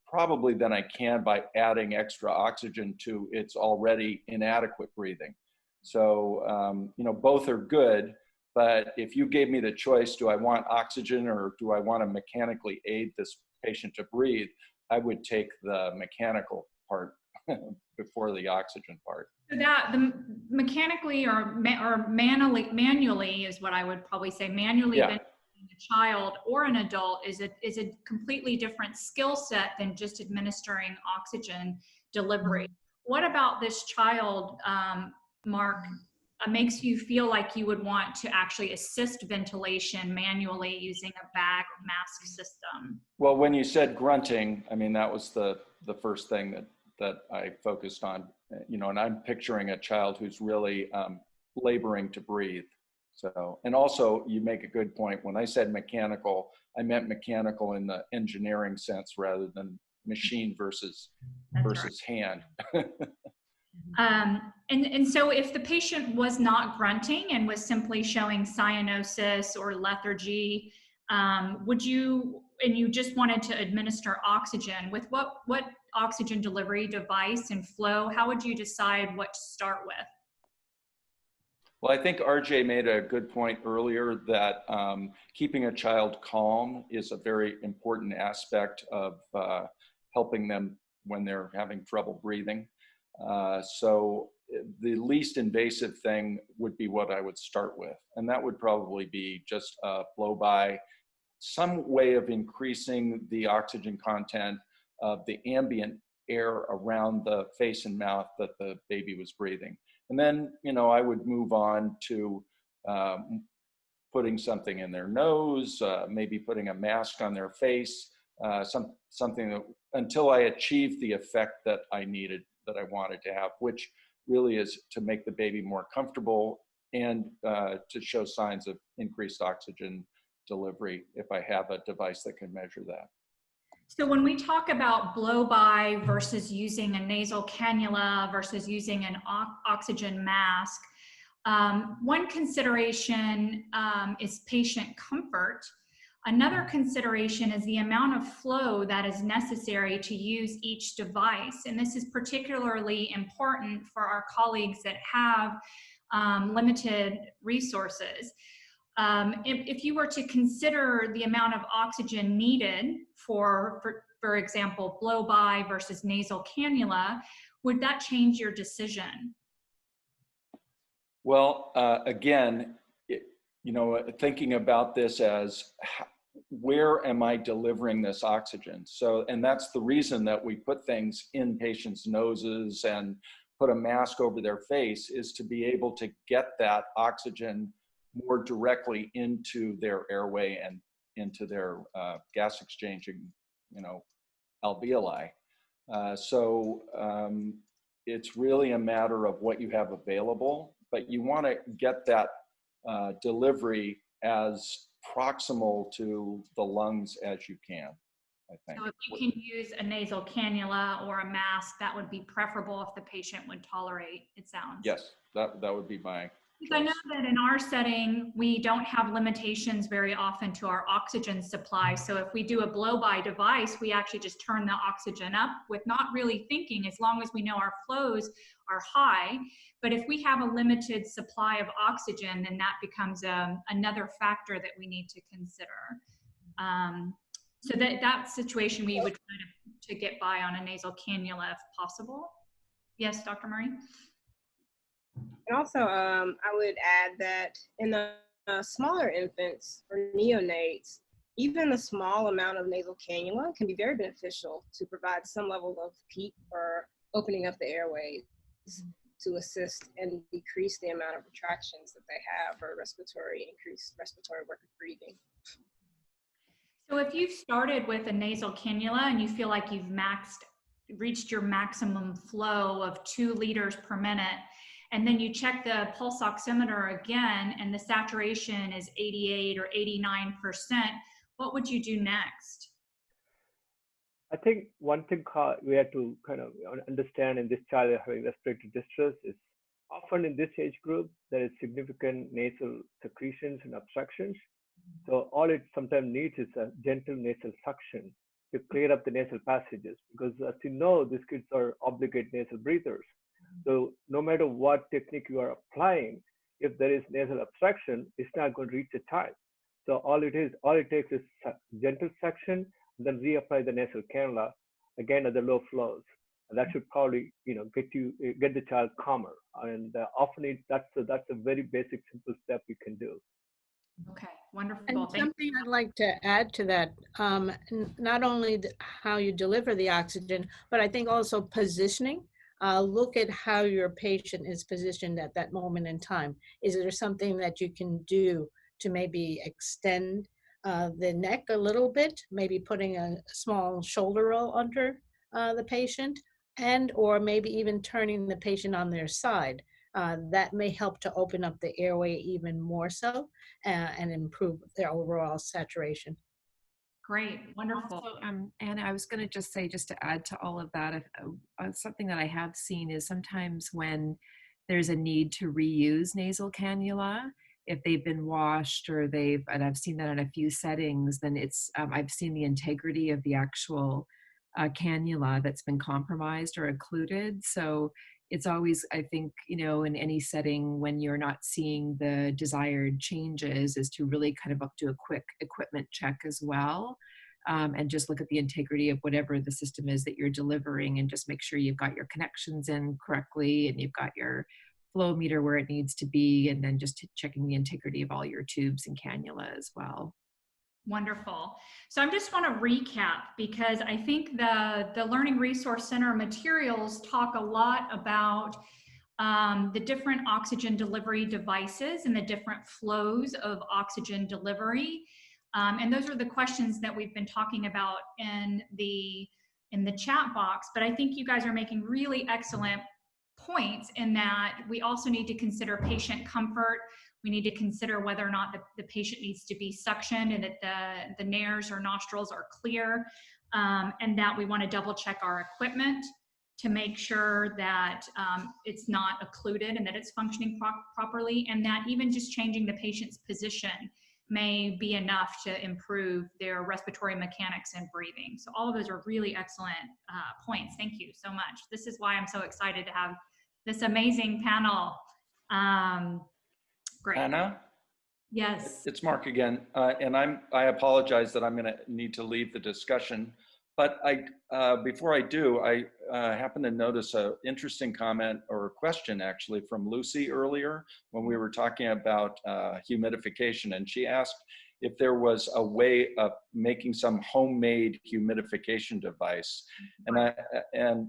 probably than I can by adding extra oxygen to its already inadequate breathing. So, you know, both are good, but if you gave me the choice, do I want oxygen or do I want to mechanically aid this patient to breathe, I would take the mechanical part before the oxygen part. So that the mechanically or manually is what I would probably say. Manually ventilating a child or an adult is a completely different skill set than just administering oxygen delivery. What about this child, Mark, makes you feel like you would want to actually assist ventilation manually using a bag or mask system? Well, when you said grunting, I mean, that was the first thing that I focused on, you know, and I'm picturing a child who's really laboring to breathe. So, and also you make a good point. When I said mechanical, I meant mechanical in the engineering sense rather than machine versus hand. And so if the patient was not grunting and was simply showing cyanosis or lethargy, would you, and you just wanted to administer oxygen, with what oxygen delivery device and flow, how would you decide what to start with? Well, I think RJ made a good point earlier that keeping a child calm is a very important aspect of helping them when they're having trouble breathing. So the least invasive thing would be what I would start with. And that would probably be just a blow-by, some way of increasing the oxygen content of the ambient air around the face and mouth that the baby was breathing. And then, you know, I would move on to putting something in their nose, maybe putting a mask on their face, something that, until I achieved the effect that I needed, that I wanted to have, which really is to make the baby more comfortable and to show signs of increased oxygen delivery if I have a device that can measure that. So when we talk about blow-by versus using a nasal cannula versus using an oxygen mask, one consideration is patient comfort. Another consideration is the amount of flow that is necessary to use each device. And this is particularly important for our colleagues that have limited resources. If you were to consider the amount of oxygen needed for example, blow-by versus nasal cannula, would that change your decision? Well, again, you know, thinking about this as where am I delivering this oxygen? So, and that's the reason that we put things in patients' noses and put a mask over their face, is to be able to get that oxygen more directly into their airway and into their gas exchanging, you know, alveoli. So it's really a matter of what you have available but you want to get that delivery as proximal to the lungs as you can, I think. So if you can use a nasal cannula or a mask, that would be preferable if the patient would tolerate, it sounds. Yes, that would be my choice. I know that in our setting, we don't have limitations very often to our oxygen supply. So if we do a blow-by device, we actually just turn the oxygen up with not really thinking, as long as we know our flows are high. But if we have a limited supply of oxygen, then that becomes another factor that we need to consider. So that situation, we would try to get by on a nasal cannula if possible. Yes, Dr. Murray? And also, I would add that in the smaller infants or neonates, even a small amount of nasal cannula can be very beneficial to provide some level of PEEP or opening up the airways to assist and decrease the amount of retractions that they have or increased respiratory work of breathing. So if you've started with a nasal cannula and you feel like you've reached your maximum flow of 2 liters per minute, and then you check the pulse oximeter again and the saturation is 88 or 89%, what would you do next? I think one thing we have to kind of understand in this child having respiratory distress is often in this age group, there is significant nasal secretions and obstructions. So all it sometimes needs is a gentle nasal suction to clear up the nasal passages, because as you know, these kids are obligate nasal breathers. So no matter what technique you are applying, if there is nasal obstruction, it's not going to reach the child. So all it takes is gentle suction, and then reapply the nasal cannula again at the low flows. And that should probably, get the child calmer. And often that's a very basic, simple step you can do. Okay, wonderful. And something I'd like to add to that, not only how you deliver the oxygen, but I think also positioning. Look at how your patient is positioned at that moment in time. Is there something that you can do to maybe extend the neck a little bit, maybe putting a small shoulder roll under the patient, and or maybe even turning the patient on their side. That may help to open up the airway even more so and improve their overall saturation. Great, wonderful. Also, Anna, I was going to just say, just to add to all of that, something that I have seen is sometimes when there's a need to reuse nasal cannula, if they've been washed or and I've seen that in a few settings, then I've seen the integrity of the actual cannula that's been compromised or occluded. So it's always, I think, in any setting when you're not seeing the desired changes, is to really kind of do a quick equipment check as well. And just look at the integrity of whatever the system is that you're delivering, and just make sure you've got your connections in correctly and you've got your flow meter where it needs to be, and then just checking the integrity of all your tubes and cannula as well. Wonderful. So I just want to recap, because I think the Learning Resource Center materials talk a lot about the different oxygen delivery devices and the different flows of oxygen delivery. And those are the questions that we've been talking about in the chat box. But I think you guys are making really excellent points in that we also need to consider patient comfort. We need to consider whether or not the patient needs to be suctioned and that the nares or nostrils are clear, and that we want to double check our equipment to make sure that it's not occluded and that it's functioning properly, and that even just changing the patient's position may be enough to improve their respiratory mechanics and breathing. So all of those are really excellent points. Thank you so much. This is why I'm so excited to have this amazing panel. Great. Anna? Yes. It's Mark again, and I apologize that I'm going to need to leave the discussion. But before I do, I happened to notice an interesting comment or question actually from Lucy earlier when we were talking about humidification, and she asked if there was a way of making some homemade humidification device. And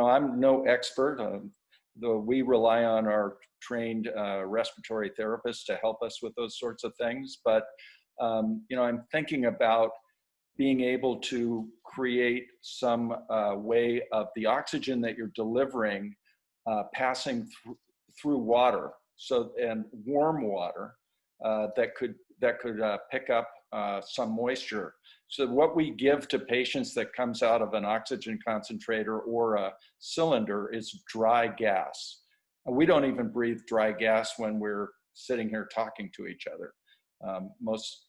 I'm no expert, though we rely on our trained respiratory therapists to help us with those sorts of things. But I'm thinking about being able to create some way of the oxygen that you're delivering passing through water, and warm water that could pick up some moisture. So what we give to patients that comes out of an oxygen concentrator or a cylinder is dry gas. We don't even breathe dry gas when we're sitting here talking to each other. Most,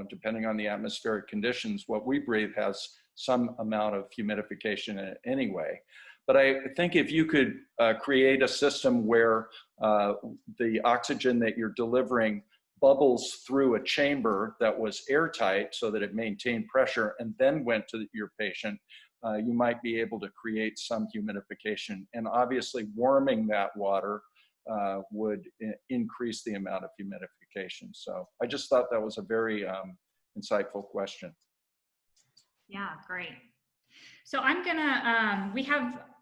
depending on the atmospheric conditions, what we breathe has some amount of humidification in it anyway. But I think if you could create a system where the oxygen that you're delivering bubbles through a chamber that was airtight so that it maintained pressure and then went to your patient, you might be able to create some humidification. And obviously warming that water would increase the amount of humidification. So I just thought that was a very insightful question. Yeah, great. So I'm gonna,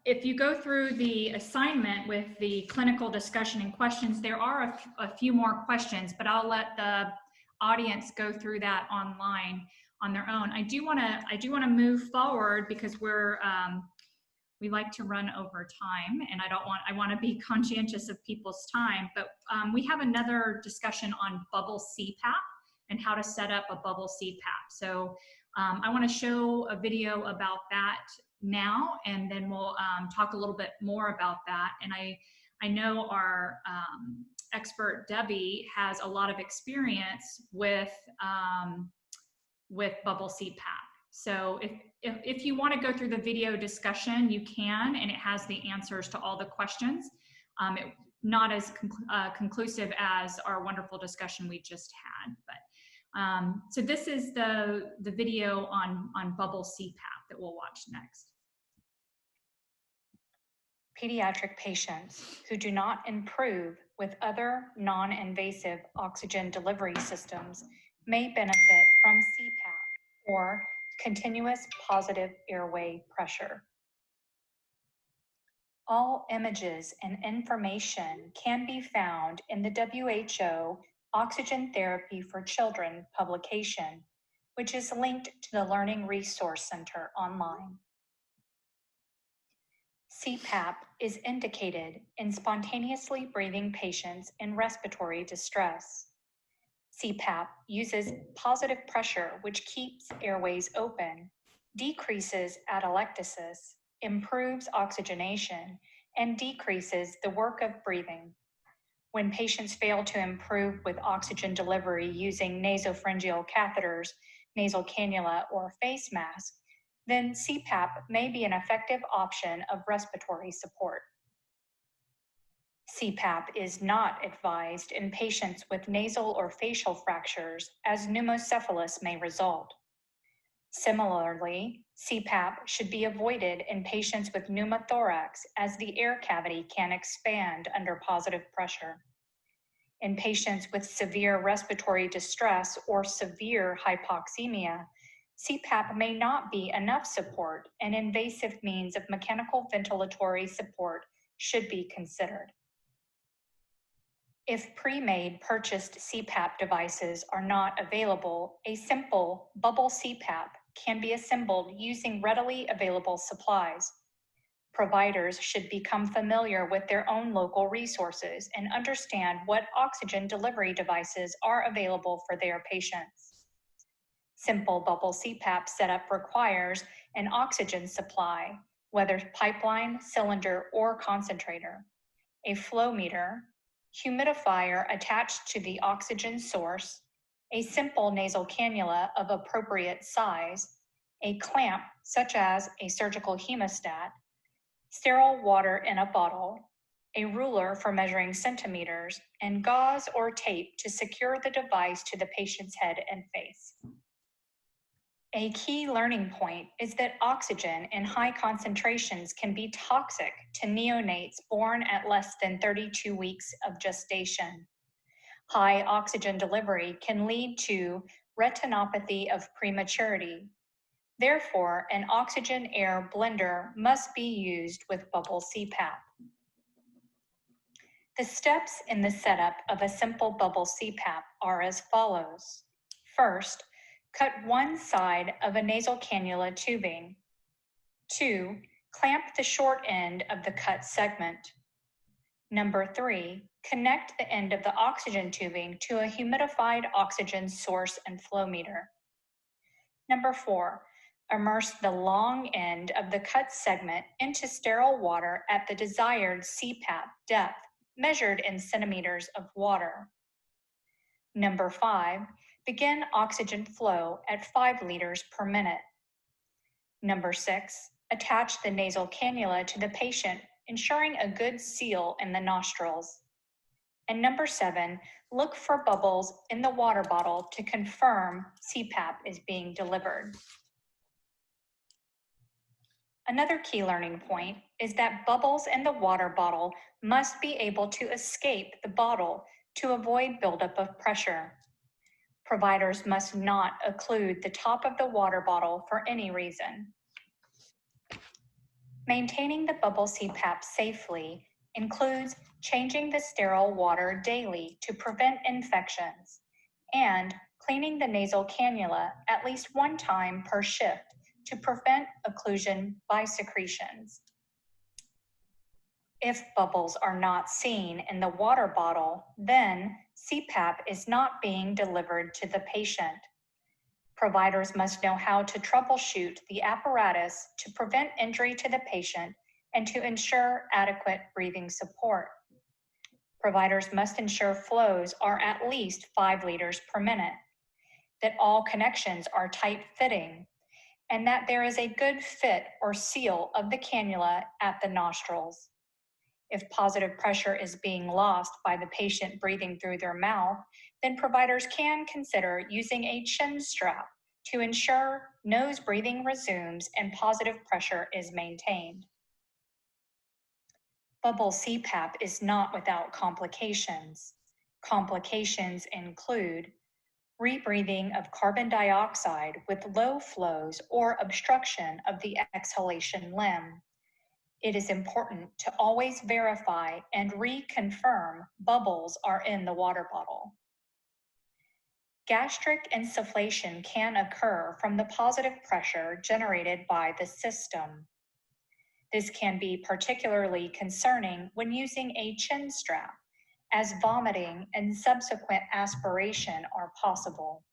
if you go through the assignment with the clinical discussion and questions, there are a few more questions, but I'll let the audience go through that online on their own. I do wanna move forward because we like to run over time, and I wanna be conscientious of people's time, but we have another discussion on bubble CPAP and how to set up a bubble CPAP. So I wanna show a video about that now, and then we'll talk a little bit more about that. And I know our expert Debbie has a lot of experience with bubble CPAP. So if you want to go through the video discussion, you can, and it has the answers to all the questions. Not as conclusive as our wonderful discussion we just had, but so this is the video on bubble CPAP that we'll watch next. Pediatric patients who do not improve with other non-invasive oxygen delivery systems may benefit from CPAP or continuous positive airway pressure. All images and information can be found in the WHO Oxygen Therapy for Children publication, which is linked to the Learning Resource Center online. CPAP is indicated in spontaneously breathing patients in respiratory distress. CPAP uses positive pressure, which keeps airways open, decreases atelectasis, improves oxygenation, and decreases the work of breathing. When patients fail to improve with oxygen delivery using nasopharyngeal catheters, nasal cannula, or face mask, then CPAP may be an effective option of respiratory support. CPAP is not advised in patients with nasal or facial fractures, as pneumocephalus may result. Similarly, CPAP should be avoided in patients with pneumothorax, as the air cavity can expand under positive pressure. In patients with severe respiratory distress or severe hypoxemia, CPAP may not be enough support, and invasive means of mechanical ventilatory support should be considered. If pre-made purchased CPAP devices are not available, a simple bubble CPAP can be assembled using readily available supplies. Providers should become familiar with their own local resources and understand what oxygen delivery devices are available for their patients. Simple bubble CPAP setup requires an oxygen supply, whether pipeline, cylinder, or concentrator, a flow meter, humidifier attached to the oxygen source, a simple nasal cannula of appropriate size, a clamp such as a surgical hemostat, sterile water in a bottle, a ruler for measuring centimeters, and gauze or tape to secure the device to the patient's head and face. A key learning point is that oxygen in high concentrations can be toxic to neonates born at less than 32 weeks of gestation. High oxygen delivery can lead to retinopathy of prematurity. Therefore, an oxygen air blender must be used with bubble CPAP. The steps in the setup of a simple bubble CPAP are as follows. First, cut one side of a nasal cannula tubing. 2, clamp the short end of the cut segment. Number 3, connect the end of the oxygen tubing to a humidified oxygen source and flow meter. Number 4, immerse the long end of the cut segment into sterile water at the desired CPAP depth, measured in centimeters of water. Number 5, begin oxygen flow at 5 liters per minute. Number 6, attach the nasal cannula to the patient, ensuring a good seal in the nostrils. And number 7, look for bubbles in the water bottle to confirm CPAP is being delivered. Another key learning point is that bubbles in the water bottle must be able to escape the bottle to avoid buildup of pressure. Providers must not occlude the top of the water bottle for any reason. Maintaining the bubble CPAP safely includes changing the sterile water daily to prevent infections and cleaning the nasal cannula at least 1 time per shift to prevent occlusion by secretions. If bubbles are not seen in the water bottle, then CPAP is not being delivered to the patient. Providers must know how to troubleshoot the apparatus to prevent injury to the patient and to ensure adequate breathing support. Providers must ensure flows are at least 5 liters per minute, that all connections are tight-fitting, and that there is a good fit or seal of the cannula at the nostrils. If positive pressure is being lost by the patient breathing through their mouth, then providers can consider using a chin strap to ensure nose breathing resumes and positive pressure is maintained. Bubble CPAP is not without complications. Complications include rebreathing of carbon dioxide with low flows or obstruction of the exhalation limb. It is important to always verify and reconfirm bubbles are in the water bottle. Gastric insufflation can occur from the positive pressure generated by the system. This can be particularly concerning when using a chin strap, as vomiting and subsequent aspiration are possible.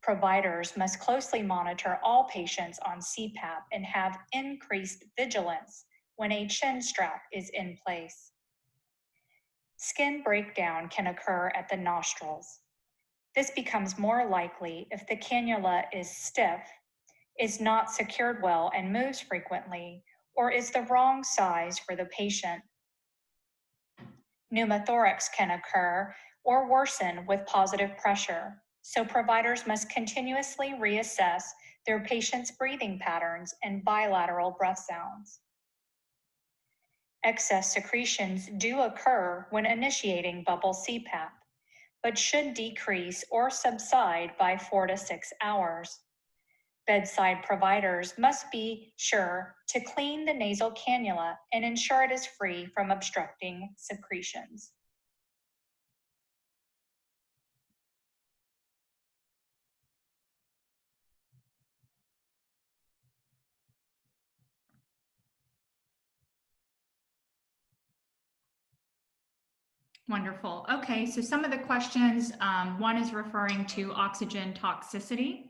Providers must closely monitor all patients on CPAP and have increased vigilance when a chin strap is in place. Skin breakdown can occur at the nostrils. This becomes more likely if the cannula is stiff, is not secured well and moves frequently, or is the wrong size for the patient. Pneumothorax can occur or worsen with positive pressure, so providers must continuously reassess their patients' breathing patterns and bilateral breath sounds. Excess secretions do occur when initiating bubble CPAP, but should decrease or subside by 4 to 6 hours. Bedside providers must be sure to clean the nasal cannula and ensure it is free from obstructing secretions. Wonderful. Okay, so some of the questions, one is referring to oxygen toxicity.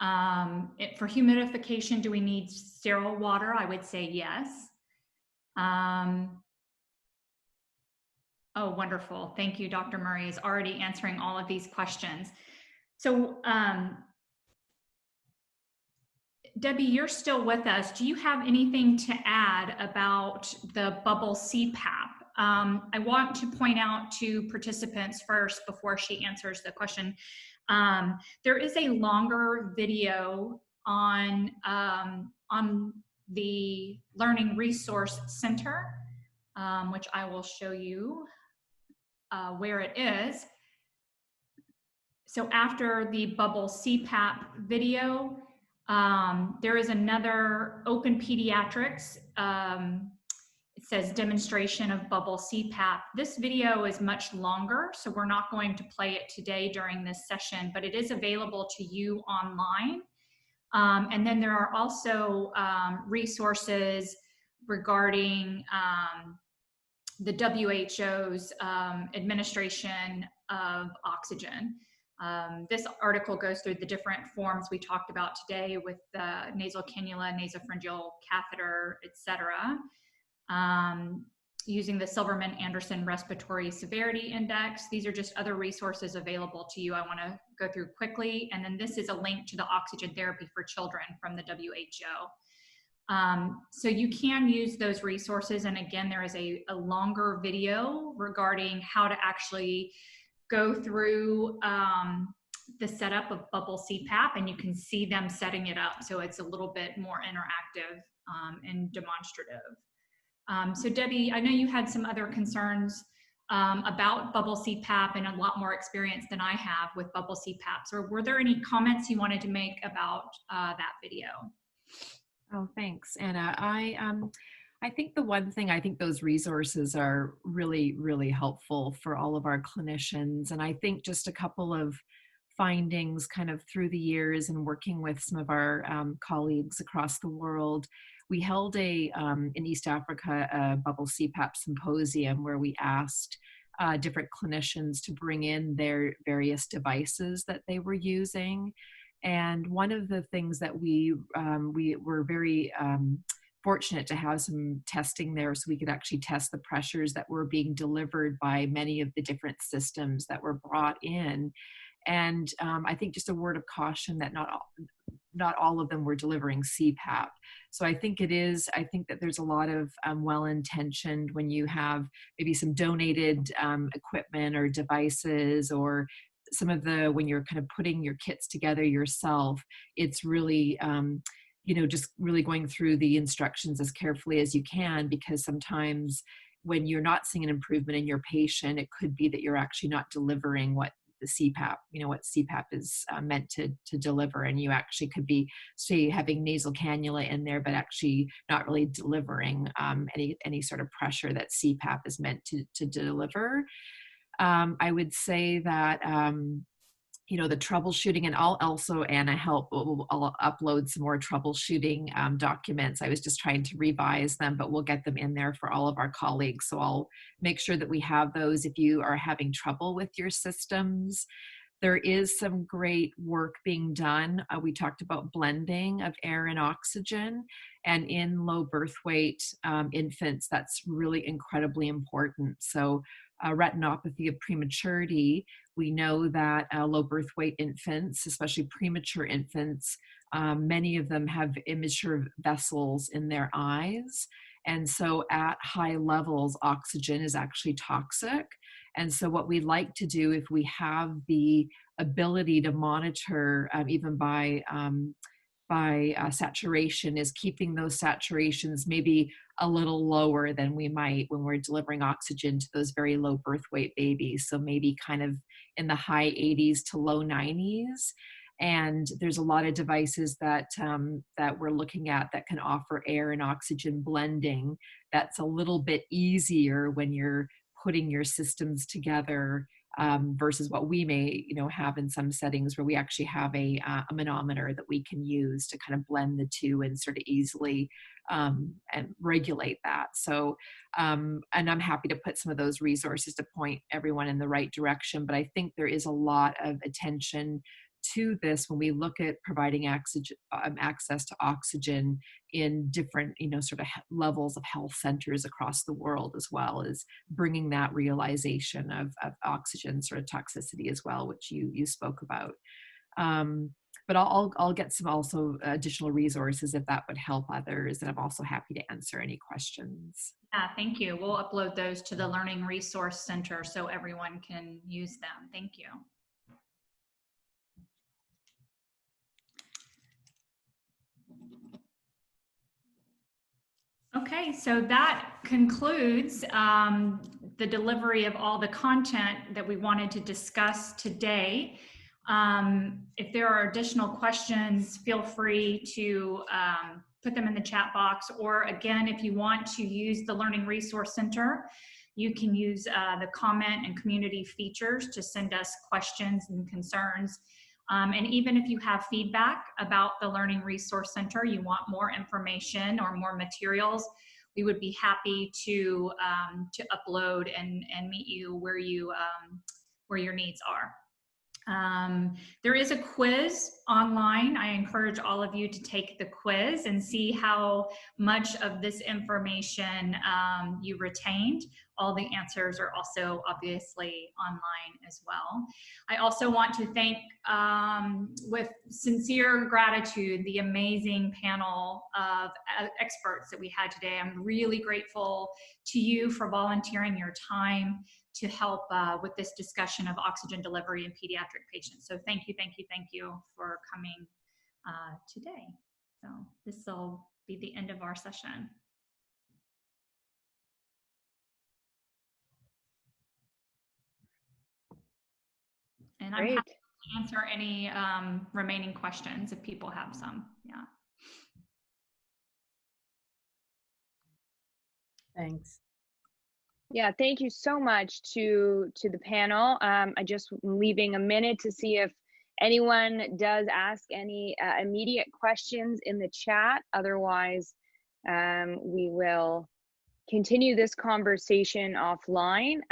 For humidification, do we need sterile water? I would say yes. Oh, wonderful. Thank you. Dr. Murray is already answering all of these questions. So, Debbie, you're still with us. Do you have anything to add about the bubble CPAP? I want to point out to participants first before she answers the question. There is a longer video on the Learning Resource Center, which I will show you where it is. So after the bubble CPAP video, there is another Open Pediatrics. It says demonstration of bubble CPAP. This video is much longer, so we're not going to play it today during this session, but it is available to you online. And then there are also resources regarding the WHO's administration of oxygen. This article goes through the different forms we talked about today with the nasal cannula, nasopharyngeal catheter, etc. Using the Silverman-Anderson Respiratory Severity Index. These are just other resources available to you I want to go through quickly. And then this is a link to the oxygen therapy for children from the WHO. So you can use those resources. And again, there is a longer video regarding how to actually go through the setup of bubble CPAP, and you can see them setting it up. So it's a little bit more interactive and demonstrative. So Debbie, I know you had some other concerns about bubble CPAP and a lot more experience than I have with bubble CPAP. So were there any comments you wanted to make about that video? Oh, thanks, Anna. I think the one thing, I think those resources are really, really helpful for all of our clinicians. And I think just a couple of findings kind of through the years and working with some of our colleagues across the world. We held in East Africa, a bubble CPAP symposium where we asked different clinicians to bring in their various devices that they were using. And one of the things that we were very fortunate to have some testing there, so we could actually test the pressures that were being delivered by many of the different systems that were brought in. And I think just a word of caution that not all of them were delivering CPAP. So I think that there's a lot of well-intentioned when you have maybe some donated equipment or devices, or some of when you're kind of putting your kits together yourself, it's really, just really going through the instructions as carefully as you can, because sometimes when you're not seeing an improvement in your patient, it could be that you're actually not delivering what the CPAP, what CPAP is meant to deliver. And you actually could be, say, having nasal cannula in there, but actually not really delivering any sort of pressure that CPAP is meant to deliver. I would say that, the troubleshooting, and I'll also, Anna, I'll upload some more troubleshooting documents. I was just trying to revise them, but we'll get them in there for all of our colleagues. So I'll make sure that we have those if you are having trouble with your systems. There is some great work being done. We talked about blending of air and oxygen, and in low birth weight infants, that's really incredibly important. So retinopathy of prematurity, we know that low birth weight infants, especially premature infants, many of them have immature vessels in their eyes. And so at high levels, oxygen is actually toxic. And so what we like to do, if we have the ability to monitor even by saturation, is keeping those saturations maybe a little lower than we might when we're delivering oxygen to those very low birth weight babies. So maybe kind of in the high 80s to low 90s. And there's a lot of devices that we're looking at that can offer air and oxygen blending. That's a little bit easier when you're putting your systems together versus what we may, have in some settings where we actually have a manometer that we can use to kind of blend the two and sort of easily and regulate that. So, and I'm happy to put some of those resources to point everyone in the right direction. But I think there is a lot of attention to this when we look at providing access to oxygen in different, sort of levels of health centers across the world, as well as bringing that realization of oxygen sort of toxicity as well, which you spoke about. But I'll get some also additional resources if that would help others, and I'm also happy to answer any questions. Yeah, thank you. We'll upload those to the Learning Resource Center so everyone can use them. Thank you. Okay, so that concludes the delivery of all the content that we wanted to discuss today. If there are additional questions, feel free to put them in the chat box, or again, if you want to use the Learning Resource Center, you can use the comment and community features to send us questions and concerns. And even if you have feedback about the Learning Resource Center, you want more information or more materials, we would be happy to upload and meet you where your needs are. There is a quiz online. I encourage all of you to take the quiz and see how much of this information you retained. All the answers are also obviously online as well. I also want to thank, with sincere gratitude, the amazing panel of experts that we had today. I'm really grateful to you for volunteering your time to help with this discussion of oxygen delivery in pediatric patients. So thank you, thank you, thank you for coming today. So this will be the end of our session. And I'm happy to answer any remaining questions if people have some. Yeah. Thanks. Yeah, thank you so much to the panel. I just leaving a minute to see if anyone does ask any immediate questions in the chat. Otherwise, we will continue this conversation offline.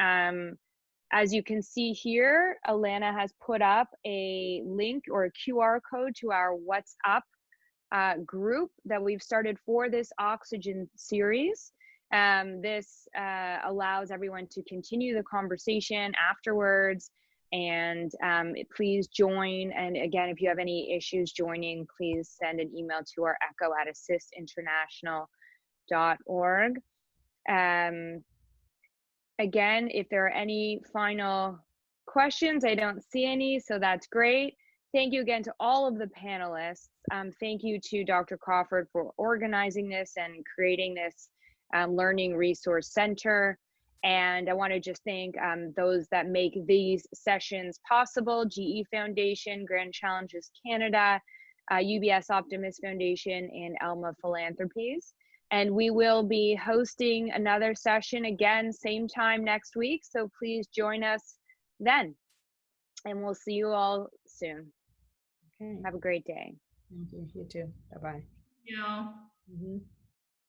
As you can see here, Alana has put up a link or a QR code to our What's Up group that we've started for this oxygen series. This allows everyone to continue the conversation afterwards, and please join. And again, if you have any issues joining, please send an email to our echo@assistinternational.org. Again, if there are any final questions, I don't see any, so that's great. Thank you again to all of the panelists. Thank you to Dr. Crawford for organizing this and creating this Learning Resource Center. And I want to just thank those that make these sessions possible: GE Foundation, Grand Challenges Canada, UBS Optimus Foundation, and Alma Philanthropies. And we will be hosting another session again, same time next week. So please join us then. And we'll see you all soon. Okay. Have a great day. Thank you. You too. Bye-bye. Yeah. Mm-hmm.